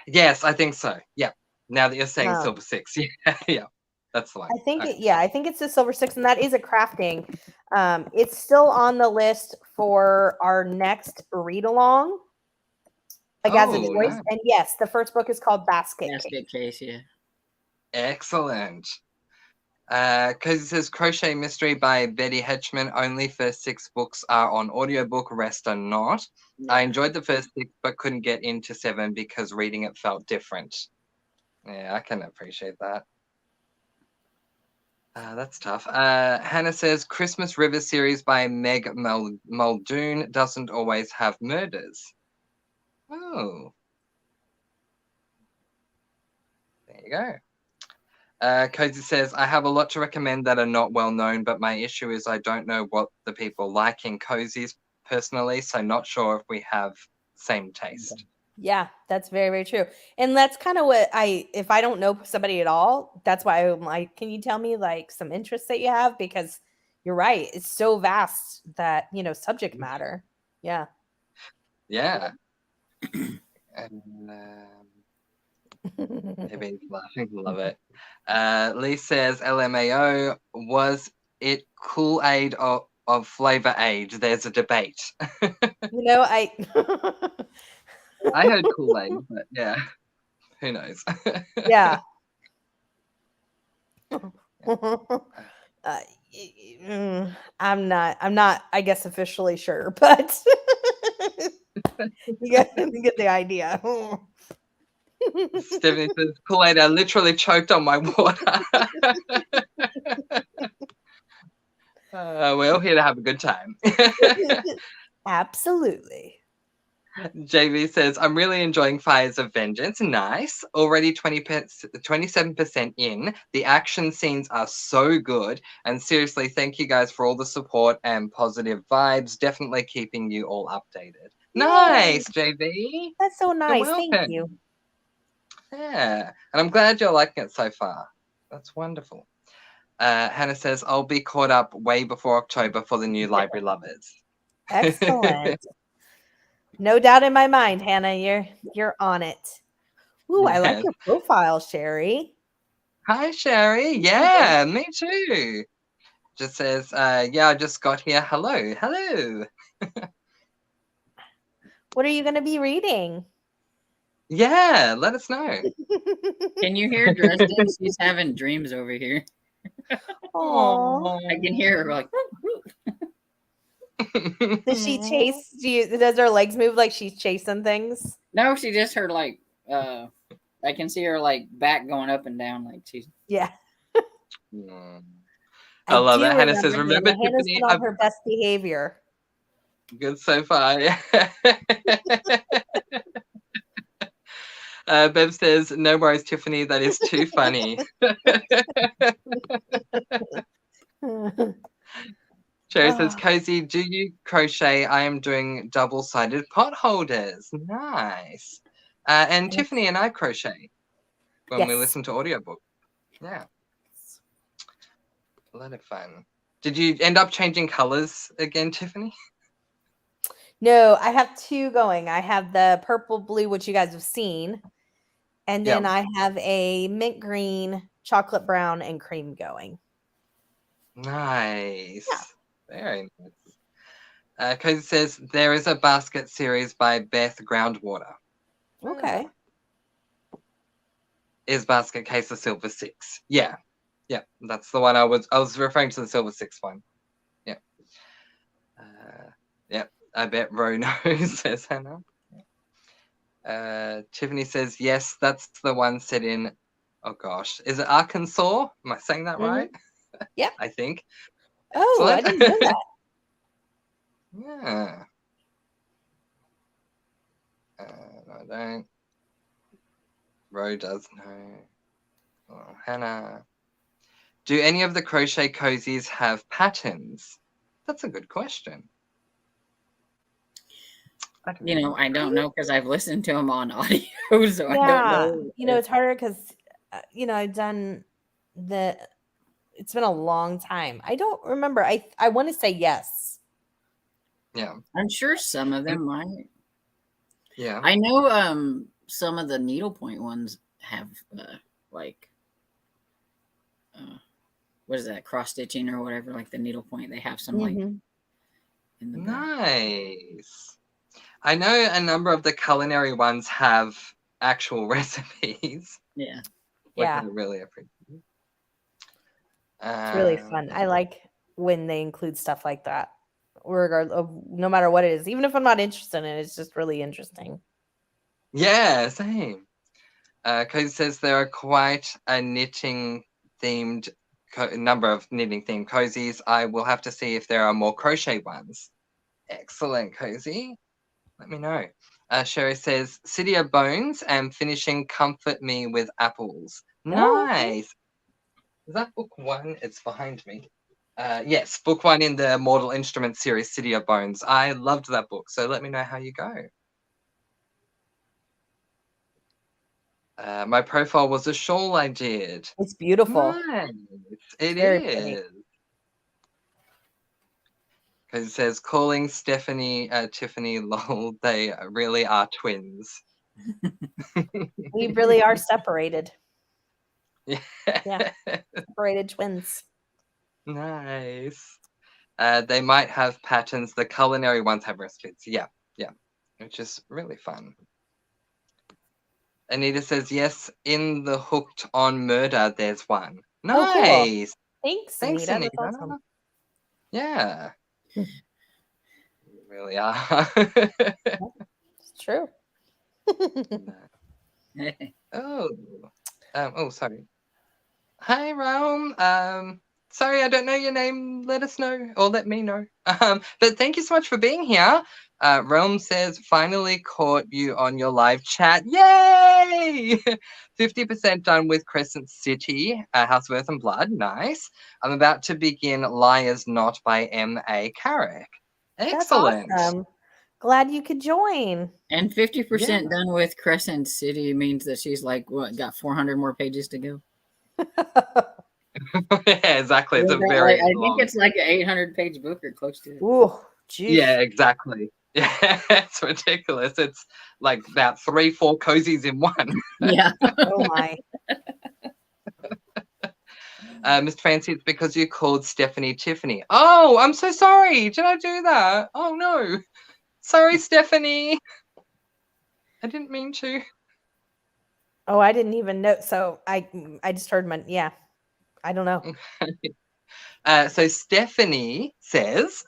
Yes, I think so. Yeah. Now that you're saying Silver Six. Yeah. Yeah. That's the one. I think I think it's the Silver Six, and that is a crafting. It's still on the list for our next read along. Like as a choice. Nice. And yes, the first book is called Basket Case. Yeah. Excellent. Cozy says Crochet Mystery by Betty Hetchman. Only first 6 books are on audiobook, rest are not. Yeah. I enjoyed the first 6 but couldn't get into 7 because reading it felt different. Yeah, I can appreciate that. That's tough. Hannah says Christmas River series by Meg Muldoon doesn't always have murders. Oh. There you go. Cozy says, I have a lot to recommend that are not well known, but my issue is I don't know what the people like in Cozies personally, so not sure if we have same taste. Yeah, that's very, very true. And that's kind of what if I don't know somebody at all, that's why I'm like, can you tell me like some interests that you have? Because you're right. It's so vast that, subject matter. Yeah. Yeah. And, Maybe laughing, love it. Lee says LMAO, was it Kool-Aid of flavor age? There's a debate. I I heard Kool-Aid, but yeah, who knows? yeah. I'm not, I guess, officially sure, but you get the idea. Stephanie says Kool-Aid, I literally choked on my water. We're all here to have a good time. Absolutely. JV says, I'm really enjoying Fires of Vengeance. Nice. Already 27% in. The action scenes are so good. And seriously, thank you guys for all the support and positive vibes. Definitely keeping you all updated. Yay. Nice, JV. That's so nice. You're Thank welcome. you. Yeah. And I'm glad you're liking it so far. That's wonderful. Hannah says, I'll be caught up way before October for the new Library Lovers. Excellent. No doubt in my mind, Hannah, you're on it. Ooh, I like your profile, Sherry. Hi, Sherry. Yeah, me too. Just says, yeah, I just got here. Hello. Hello. What are you going to be reading? Yeah, let us know. Can you hear Dresden? She's having dreams over here. Aww. I can hear her like. Does she chase? Does her legs move like she's chasing things? No, she just heard like. I can see her like back going up and down like she's. Yeah. I love it. Hannah says, remember Hannah's Tiffany? been on her best behavior. Good so far. Bev says, no worries, Tiffany. That is too funny. Sherry says, Cozy, do you crochet? I am doing double-sided pot holders. Nice. And Tiffany and I crochet when we listen to audiobook. Yeah. A lot of fun. Did you end up changing colors again, Tiffany? No, I have 2 going. I have the purple blue, which you guys have seen. And then I have a mint green, chocolate brown, and cream going. Nice. Yeah. Very nice. Cozy says, there is a basket series by Beth Groundwater. Okay. Is Basket Case of Silver 6? Yeah. Yeah, that's the one I was referring to, the Silver 6 one. Yeah. Yeah, I bet Ro knows, says Hannah. Tiffany says, yes, that's the one set in, oh gosh, is it Arkansas? Am I saying that right? Yeah. I think. Oh, excellent. I didn't know that. Yeah. No, I don't. Ro does know. Oh, Hannah. Do any of the crochet cozies have patterns? That's a good question. I don't know because I've listened to them on audio, so I don't know. It's harder because, I've done it's been a long time. I don't remember. I want to say yes. Yeah. I'm sure some of them might. Yeah. I know some of the needlepoint ones have what is that, cross stitching or whatever, like the needlepoint, they have some like in the back. Nice. I know a number of the culinary ones have actual recipes. Yeah. Which I really appreciate. It's really fun. I like when they include stuff like that, regardless of no matter what it is, even if I'm not interested in it. It's just really interesting. Yeah, same. Cozy says there are quite a knitting themed number of knitting themed cozies. I will have to see if there are more crochet ones. Excellent, Cozy. Let me know. Sherry says City of Bones and finishing Comfort Me with Apples. Oh, okay. Nice. Is that book one? It's behind me. Yes, book one in the Mortal Instruments series, City of Bones. I loved that book, so let me know how you go. My profile was a shawl I did. It's beautiful. Nice. It Very pretty. is. Because it says calling Stephanie Tiffany lol, they really are twins. We really are separated. Yeah. Yeah. Separated twins. Nice. They might have patterns. The culinary ones have recipes. Yeah, yeah. Which is really fun. Anita says, yes, in the Hooked on Murder, there's one. Nice. Oh, cool. Thanks, Thanks, Anita. Anita. That's awesome. Yeah. You really are. It's true. Oh, sorry. Hi, Rome. Sorry, I don't know your name. Let us know or let me know. But thank you so much for being here. Realm says, finally caught you on your live chat. Yay! 50% done with Crescent City, House of Earth and Blood. Nice. I'm about to begin Liars Not by M.A. Carrick. Excellent. That's awesome. Glad you could join. And 50% Yeah. done with Crescent City means that she's like, what, got 400 more pages to go? Yeah, exactly. It's a I very think long. it's like an 800-page book or close to it. Ooh, geez. Yeah, exactly. Yeah, it's ridiculous. It's like about 3-4 cozies in one. Yeah. Oh my. Mr. Francy, it's because you called Stephanie Tiffany. Oh, I'm so sorry. Did I do that? Oh no. Sorry, Stephanie. I didn't mean to. Oh, I didn't even know. So I just heard I don't know. So Stephanie says,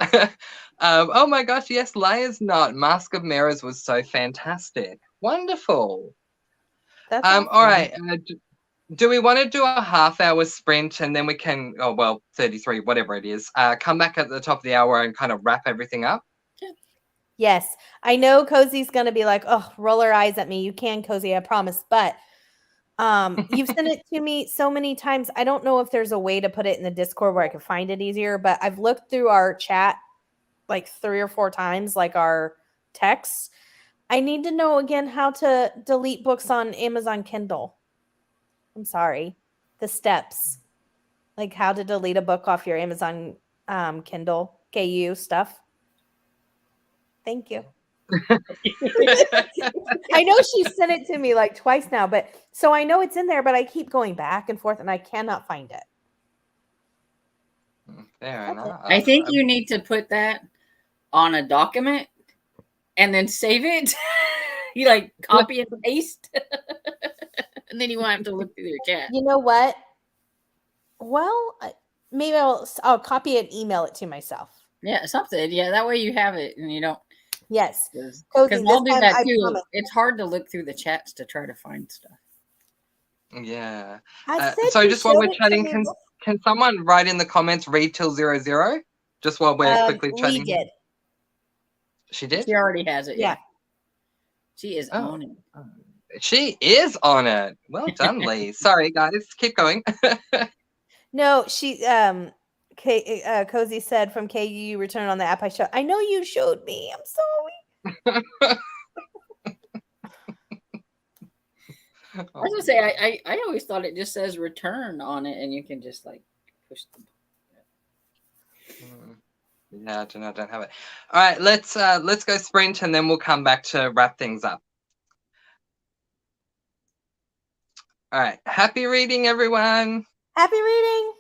oh my gosh, yes, Liars Not. Mask of Mirrors was so fantastic. Wonderful. That's All awesome. right. Do we want to do a half-hour sprint and then we can, 33, whatever it is, come back at the top of the hour and kind of wrap everything up? Yes. I know Cozy's gonna be like, oh, roll her eyes at me. You can, Cozy, I promise. But you've sent it to me so many times. I don't know if there's a way to put it in the Discord where I could find it easier, but I've looked through our chat like 3 or 4 times, like our texts. I need to know again how to delete books on Amazon Kindle. I'm sorry. The steps. Like how to delete a book off your Amazon Kindle KU stuff. Thank you. I know she sent it to me like twice now, but so I know it's in there, but I keep going back and forth and I cannot find it. Fair enough. I think you need to put that on a document and then save it. You like copy and paste, and then you won't have to look through your chat. You know what? Well, maybe I'll copy it and email it to myself. Yeah, something. Yeah, that way you have it and you don't. Yes. Because Cozy, I'll this do time that I too. promise. It's hard to look through the chats to try to find stuff. Yeah. I said So you just while showed we're it to chatting, me can someone write in the comments read till 00? Just while we're quickly Lee chatting. did. She did? She already has it. Yeah. She is Oh. on it. She is on it. Well done, Lee. Sorry, guys. Keep going. No, she Cozy said from KU return on the app I showed. I know you showed me. I'm sorry. I was gonna say I always thought it just says return on it and you can just like push the Yeah, I don't have it. All right, let's go sprint and then we'll come back to wrap things up. All right, happy reading, everyone. Happy reading.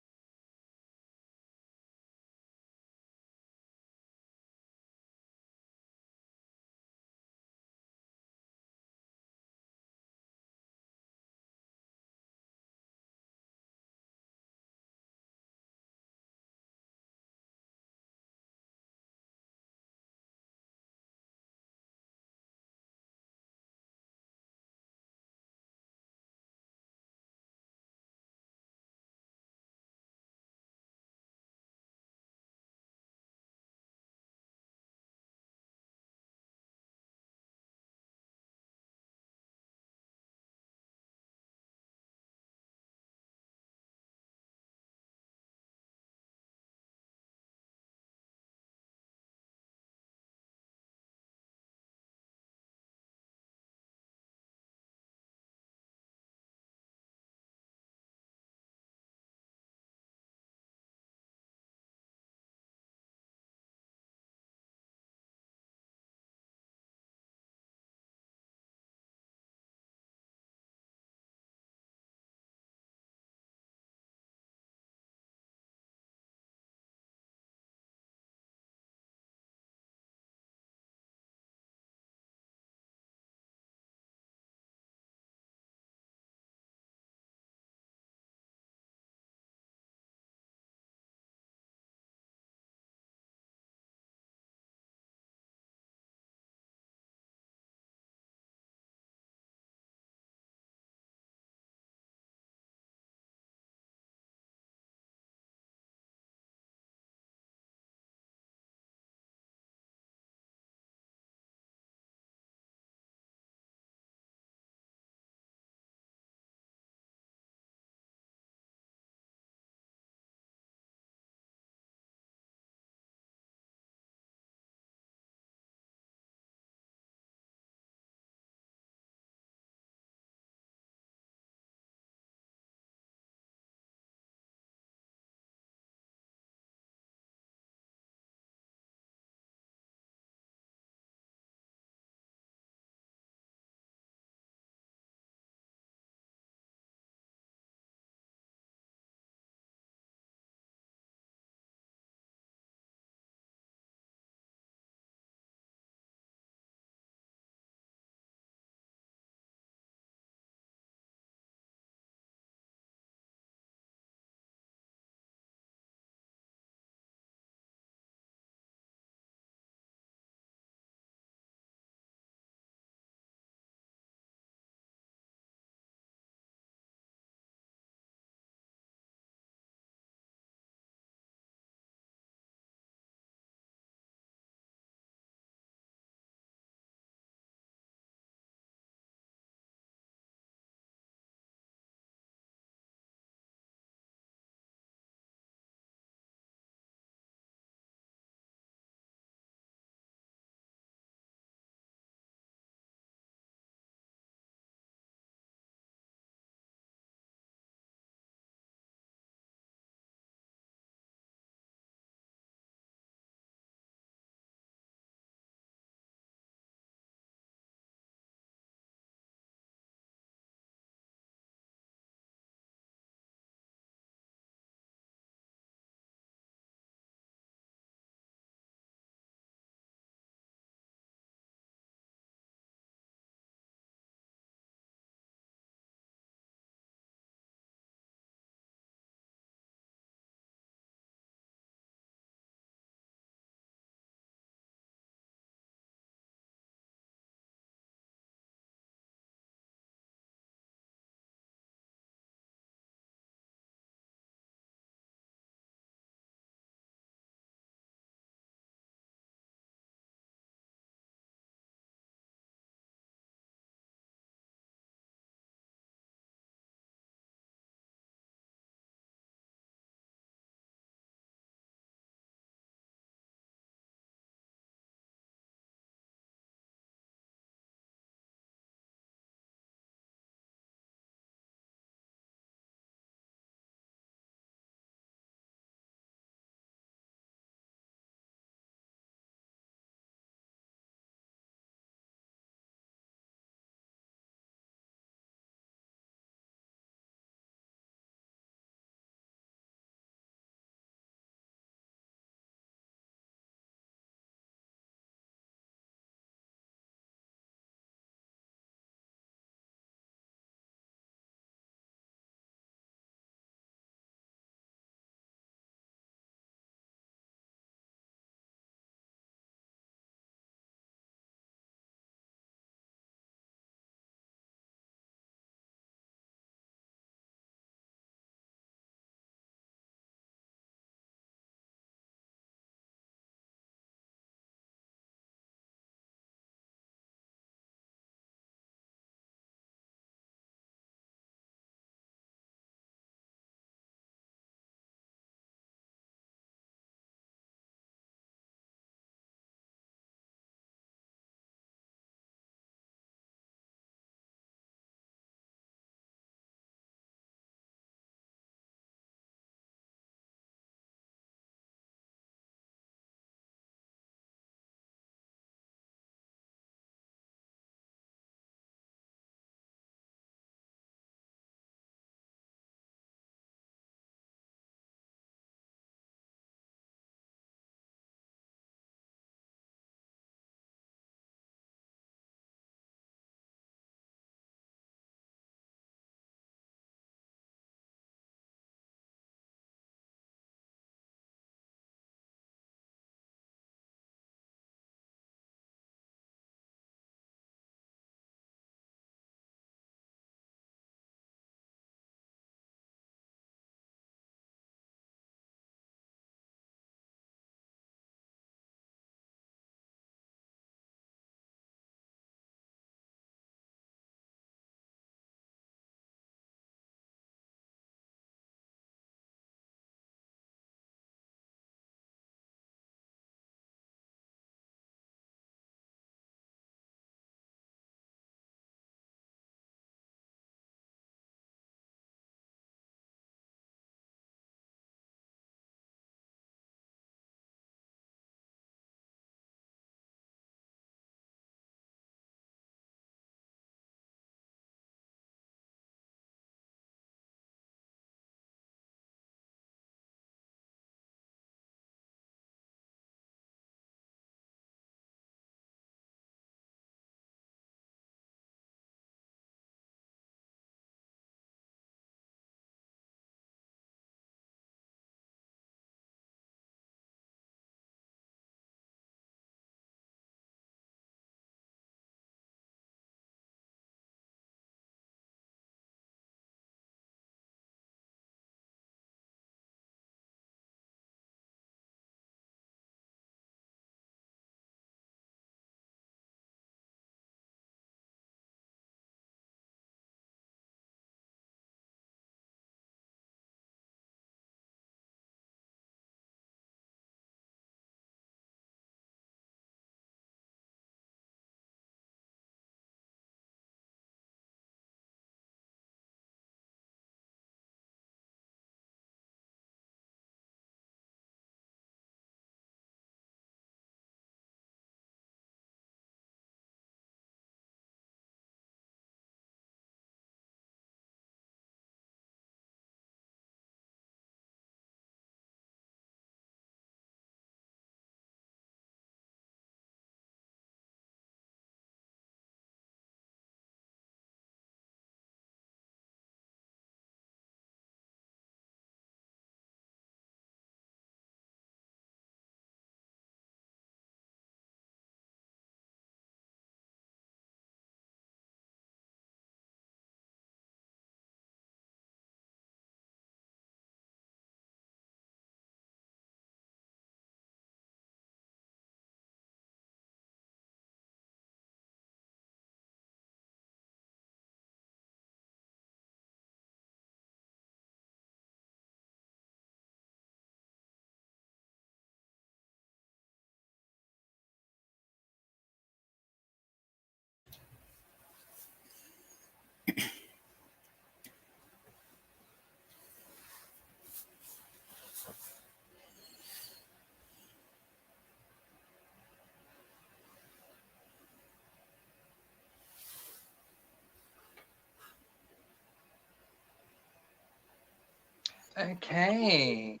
Okay.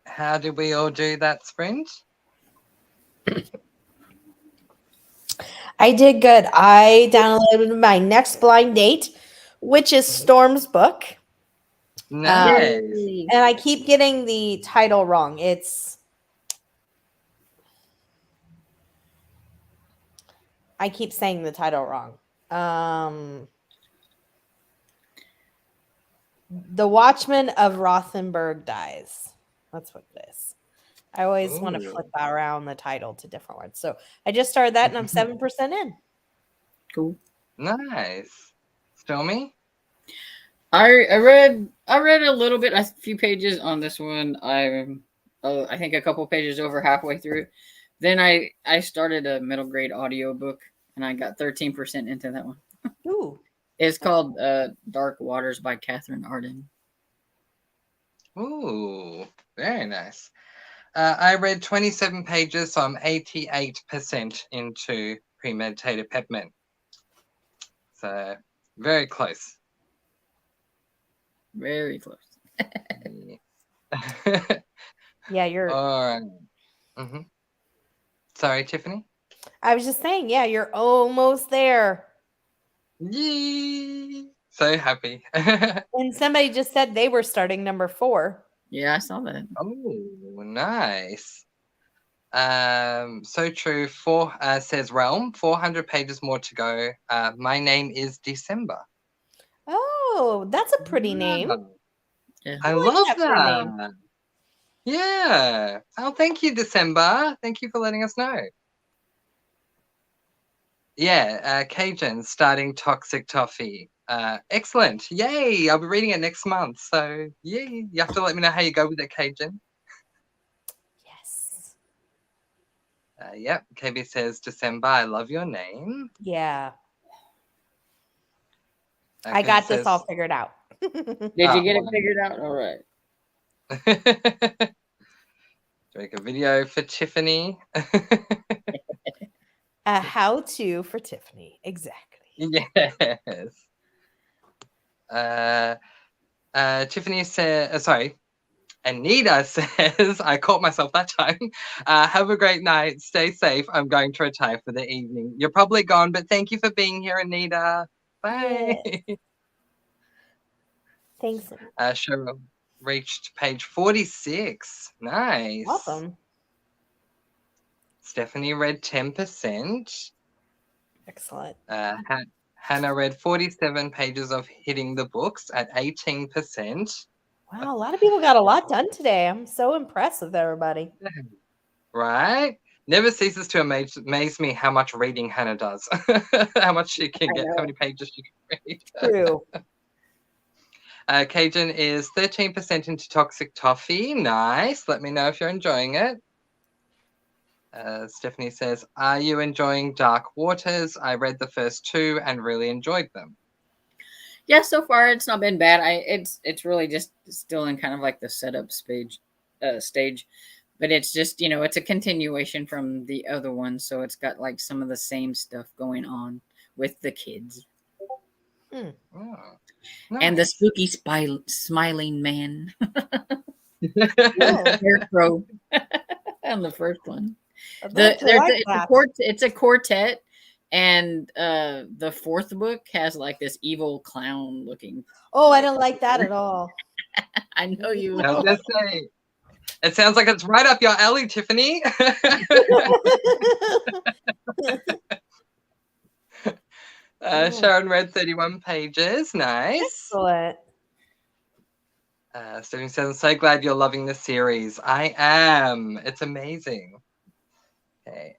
How did we all do that sprint? I did good. I downloaded my next blind date, which is Storm's book. Nice. And I keep getting the title wrong. I keep saying the title wrong. The Watchman of Rothenburg Dies. That's what it is. I always want to flip around the title to different ones. So I just started that and I'm 7% in. Cool. Nice. Stormy? I read a little bit, a few pages on this one. I think a couple pages over halfway through. Then I started a middle grade audio book and I got 13% into that one. Ooh. It's called Dark Waters by Katherine Arden. Ooh, very nice. I read 27 pages, so I'm 88% into Premeditated Peppermint. So, very close. Very close. Yeah, you're. All right. Mm-hmm. Sorry, Tiffany? I was just saying, yeah, you're almost there. Yay! So happy. And somebody just said they were starting number 4. Yeah, I saw that. Oh, nice. So true. Says Realm. 400 pages more to go. My name is December. Oh, that's a pretty name. Yeah. I like love that for a name. that. Yeah. Oh, thank you, December. Thank you for letting us know. Yeah, Cajun starting Toxic Toffee. Excellent. Yay. I'll be reading it next month. So, yay. You have to let me know how you go with it, Cajun. Yes. Yep. KB says, December, I love your name. Yeah. I got this all figured out. Did you get it figured out? All right. Make a video for Tiffany. A how-to for Tiffany. Exactly. Yes. Tiffany said, sorry, Anita says, I caught myself that time. Have a great night. Stay safe. I'm going to retire for the evening. You're probably gone, but thank you for being here, Anita. Bye. Yes. Thanks. Cheryl reached page 46. Nice. Awesome. Stephanie read 10%. Excellent. Hannah read 47 pages of Hitting the Books at 18%. Wow, a lot of people got a lot done today. I'm so impressed with everybody. Right? Never ceases to amaze me how much reading Hannah does. How much she can get, how many pages she can read. True. Cajun is 13% into Toxic Toffee. Nice. Let me know if you're enjoying it. Stephanie says, are you enjoying Dark Waters? I read the first 2 and really enjoyed them. Yeah, so far it's not been bad. It's really just still in kind of like the setup stage, but it's just, it's a continuation from the other one, so it's got like some of the same stuff going on with the kids. Oh, nice. And the spooky smiling man. Oh. Scarecrow on the first one. It's a quartet, and the fourth book has like this evil clown looking. Oh, I don't like that at all. I know you will. I was gonna say, it sounds like it's right up your alley, Tiffany. Sharon read 31 pages. Nice. Excellent. Stephanie says, I'm so glad you're loving the series. I am. It's amazing. Okay.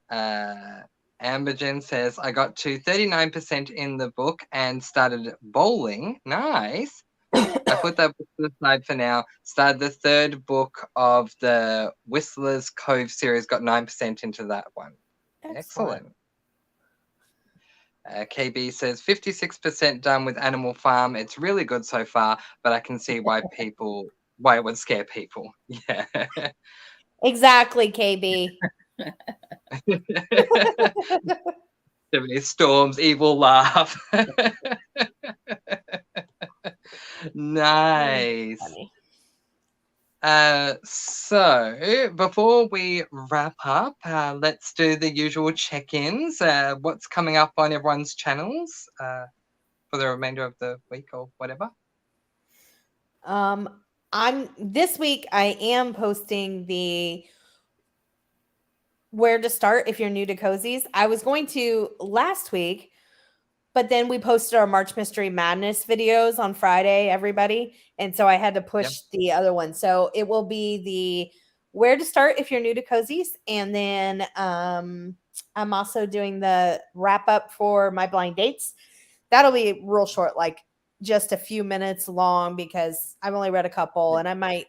Amber Jen says, I got to 39% in the book and started bowling. Nice. I put that book to the side for now. Started the 3rd book of the Whistler's Cove series. Got 9% into that one. Excellent. KB says 56% done with Animal Farm. It's really good so far, but I can see why it would scare people. Yeah. Exactly, KB. 70 Storm's evil laugh. Nice. So before we wrap up, let's do the usual check-ins. What's coming up on everyone's channels for the remainder of the week or whatever? This week I am posting the where to start if you're new to Cozies. I was going to last week, but then we posted our March Mystery Madness videos on Friday, everybody. And so I had to push the other one. So it will be the where to start if you're new to Cozies. And then I'm also doing the wrap up for my blind dates. That'll be real short, like just a few minutes long because I've only read a couple and I might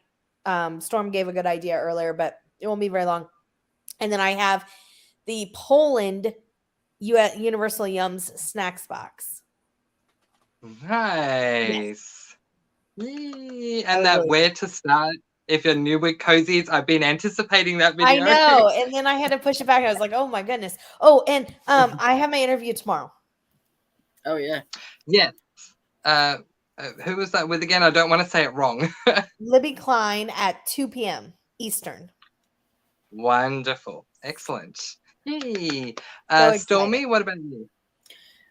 Storm gave a good idea earlier, but it won't be very long. And then I have the Poland Universal Yums snacks box. Nice. Yay. And That that was really where to start if you're new with Cozies. I've been anticipating that video. I know. And then I had to push it back. I was like, oh my goodness. Oh, and I have my interview tomorrow. Oh yeah. Yes. Who was that with again? I don't want to say it wrong. Libby Klein at 2 p.m. Eastern. Wonderful. Excellent. Yay. So Stormy, what about you?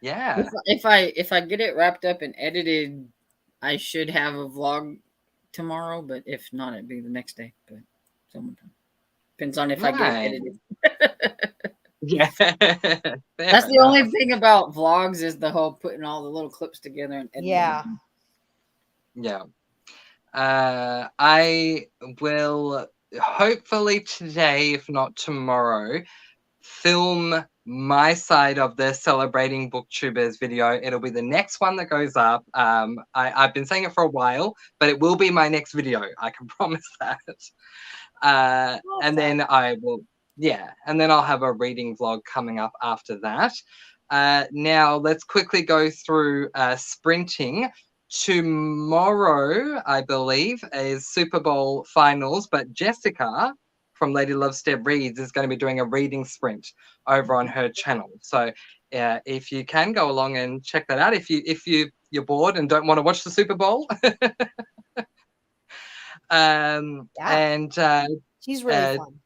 Yeah. If I get it wrapped up and edited, I should have a vlog tomorrow, but if not, it'd be the next day. But sometime. Depends on if I get it edited. Yeah. That's the only thing about vlogs is the whole putting all the little clips together and editing. Yeah. Yeah. I will hopefully today, if not tomorrow, film my side of the Celebrating Booktubers video. It'll be the next one that goes up. I've been saying it for a while, but it will be my next video. I can promise that. And then I will, and then I'll have a reading vlog coming up after that. Now let's quickly go through sprinting. Tomorrow, I believe, is Super Bowl finals, but Jessica from Lady Lovestead Reads is going to be doing a reading sprint over on her channel. So if you can go along and check that out, if you're bored and don't want to watch the Super Bowl. And she's really fun.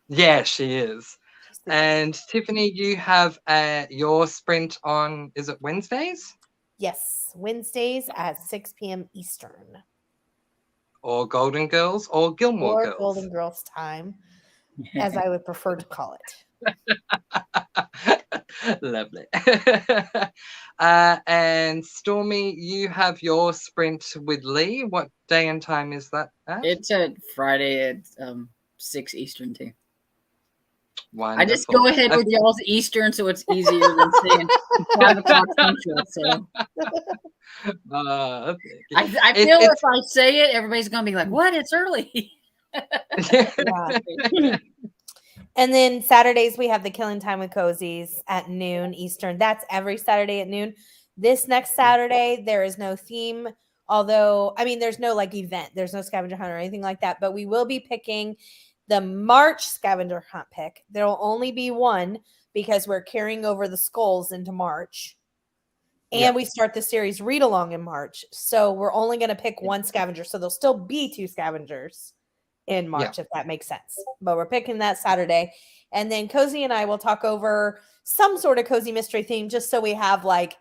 Yeah, she is. And Tiffany, you have your sprint on, is it Wednesdays? Yes, Wednesdays at 6 p.m. Eastern. Or Golden Girls or Gilmore Girls. Golden Girls time, as I would prefer to call it. Lovely. And Stormy, you have your sprint with Lee. What day and time is that at? It's at Friday at 6 Eastern too. Wonderful. I just go ahead with y'all's Eastern, so it's easier than saying 5 o'clock Central. So. I feel if I say it, everybody's going to be like, what? It's early. And then Saturdays, we have the Killing Time with Cozies at noon Eastern. That's every Saturday at noon. This next Saturday, there is no theme. Although, I mean, there's no like event. There's no scavenger hunt or anything like that. But we will be picking the March scavenger hunt pick. There will only be one because we're carrying over the skulls into March. And we start the series read along in March. So we're only going to pick one scavenger. So there'll still be 2 scavengers in March, if that makes sense. But we're picking that Saturday. And then Cozy and I will talk over some sort of cozy mystery theme just so we have like,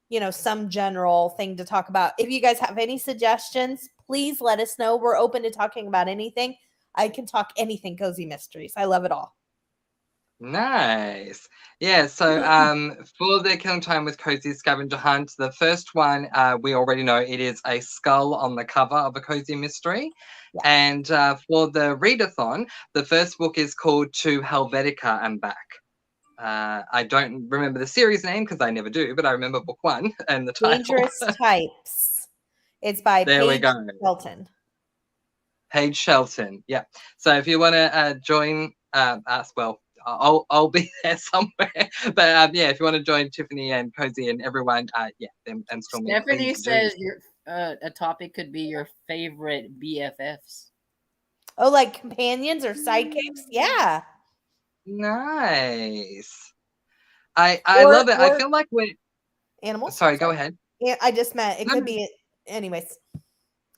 you know, some general thing to talk about. If you guys have any suggestions, please let us know. We're open to talking about anything. I can talk anything cozy mysteries. I love it all. Nice. Yeah, so for the Killing Time with Cozy scavenger hunt, the first one, we already know it is a skull on the cover of a cozy mystery. Yeah. And for the readathon, the first book is called To Helvetica and Back. I don't remember the series name because I never do, but I remember book 1 and the title. Dangerous Types. It's by Paige Shelton. Paige Shelton, yeah. So if you want to join us, well, I'll be there somewhere. But if you want to join Tiffany and Cozy and everyone, and Stormy. Stephanie says your a topic could be your favorite BFFs. Oh, like companions or sidekicks? Yeah. Nice. I love it. I feel like we're animals. Sorry, go ahead. Yeah, I just meant it could be. Anyways,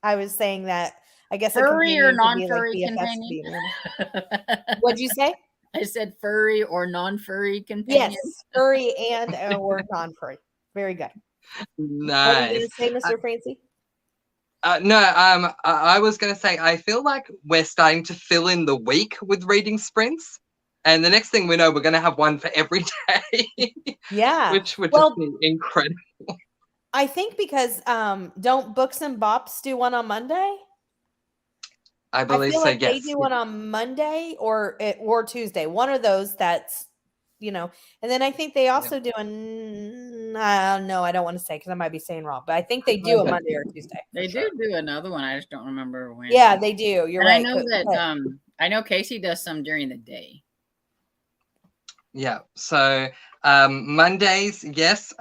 I was saying that I guess Furry or a companion could be like non-furry BFFs companion? being. What'd you say? I said furry or non-furry companion. Yes, furry and or non-furry. Very good. What were you going Nice. to say, Mr. Francy? No, I was going to say, I feel like we're starting to fill in the week with reading sprints. And the next thing we know, we're going to have one for every day. Yeah. Which would Well, just be incredible. I think because don't Books and Bops do one on Monday? I believe feel so, like they yes. do one on Monday or Tuesday. One of those that's, and then I think they also do no, I don't want to say because I might be saying wrong, but I think they do a Monday or Tuesday. They do another one. I just don't remember when. Yeah, they do. You're and right. I know that I know Casey does some during the day. Yeah. So Mondays, yes,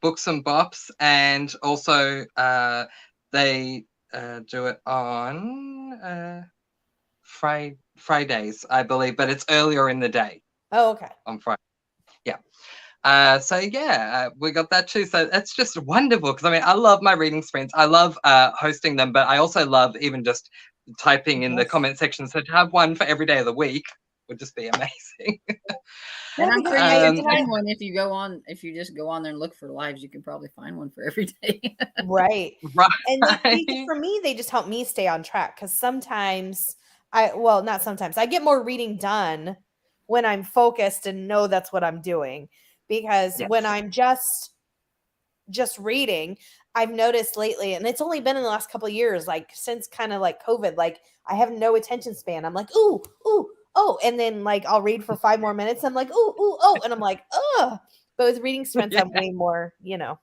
Books and Bops, and also they do it on Fridays, I believe, but it's earlier in the day. Oh, okay. On Friday. Yeah. So yeah, we got that too. So that's just wonderful because I mean, I love my reading sprints. I love hosting them, but I also love even just typing in the comment section. So to have one for every day of the week would just be amazing. And I'm sure you can find one if you go on. If you just go on there and look for lives, you can probably find one for every day. Right. Right. And for me, they just help me stay on track because sometimes not sometimes, I get more reading done when I'm focused and know that's what I'm doing. Because when I'm just reading, I've noticed lately, and it's only been in the last couple of years, like since kind of like COVID, like I have no attention span. I'm like, ooh, oh, and then like I'll read for 5 more minutes. I'm like, ooh, oh, and I'm like, ugh. But with reading sprints, I'm way more, Yeah,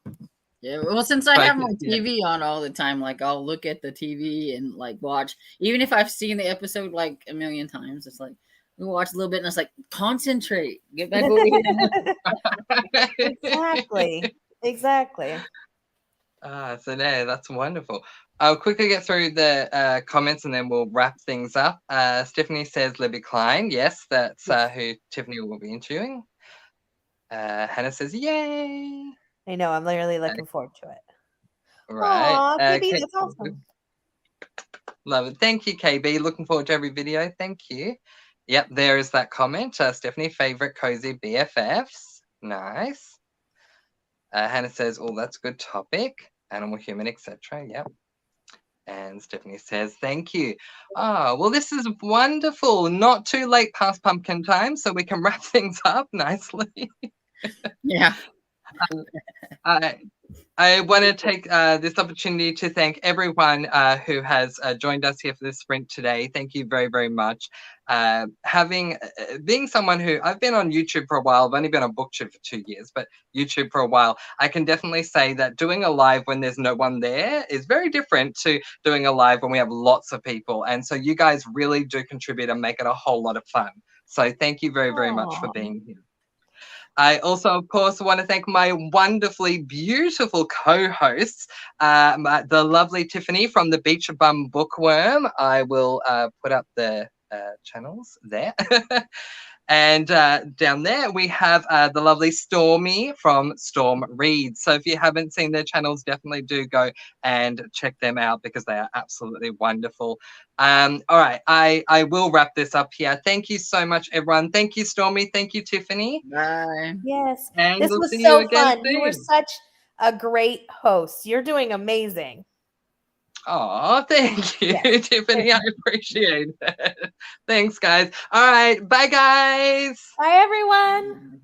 well, since I have my TV on all the time, like I'll look at the TV and like watch, even if I've seen the episode like a million times, it's like we watch a little bit and it's like, concentrate, get back over here. Exactly. So no, that's wonderful. I'll quickly get through the comments and then we'll wrap things up. Stephanie says Libby Klein. Yes, that's who Tiffany will be interviewing. Hannah says, yay. I know, I'm literally looking forward to it. Right. Aw, KB, that's awesome. Love it. Thank you, KB. Looking forward to every video. Thank you. Yep, there is that comment. Stephanie, favorite cozy BFFs. Nice. Hannah says, oh, that's a good topic. Animal, human, etc. Yep. And Stephanie says, thank you. Well, this is wonderful. Not too late past pumpkin time, so we can wrap things up nicely. Yeah. I want to take this opportunity to thank everyone who has joined us here for this sprint today. Thank you very, very much. Being someone who I've been on YouTube for a while, I've only been on BookTube for 2 years, but YouTube for a while, I can definitely say that doing a live when there's no one there is very different to doing a live when we have lots of people. And so you guys really do contribute and make it a whole lot of fun. So thank you very, very much for being here. I also, of course, want to thank my wonderfully beautiful co-hosts, the lovely Tiffany from the Beach Bum Bookworm. I will put up the channels there. And down there we have the lovely Stormy from Storm Reads. So if you haven't seen their channels, definitely do go and check them out because they are absolutely wonderful. All right, I will wrap this up here. Thank you so much, everyone. Thank you, Stormy. Thank you, Tiffany. Bye. Yes. And this we'll was see so you again fun. soon. You were such a great host. You're doing amazing. Oh, thank you, Tiffany. I appreciate it. Thanks, guys. All right. Bye, guys. Bye, everyone.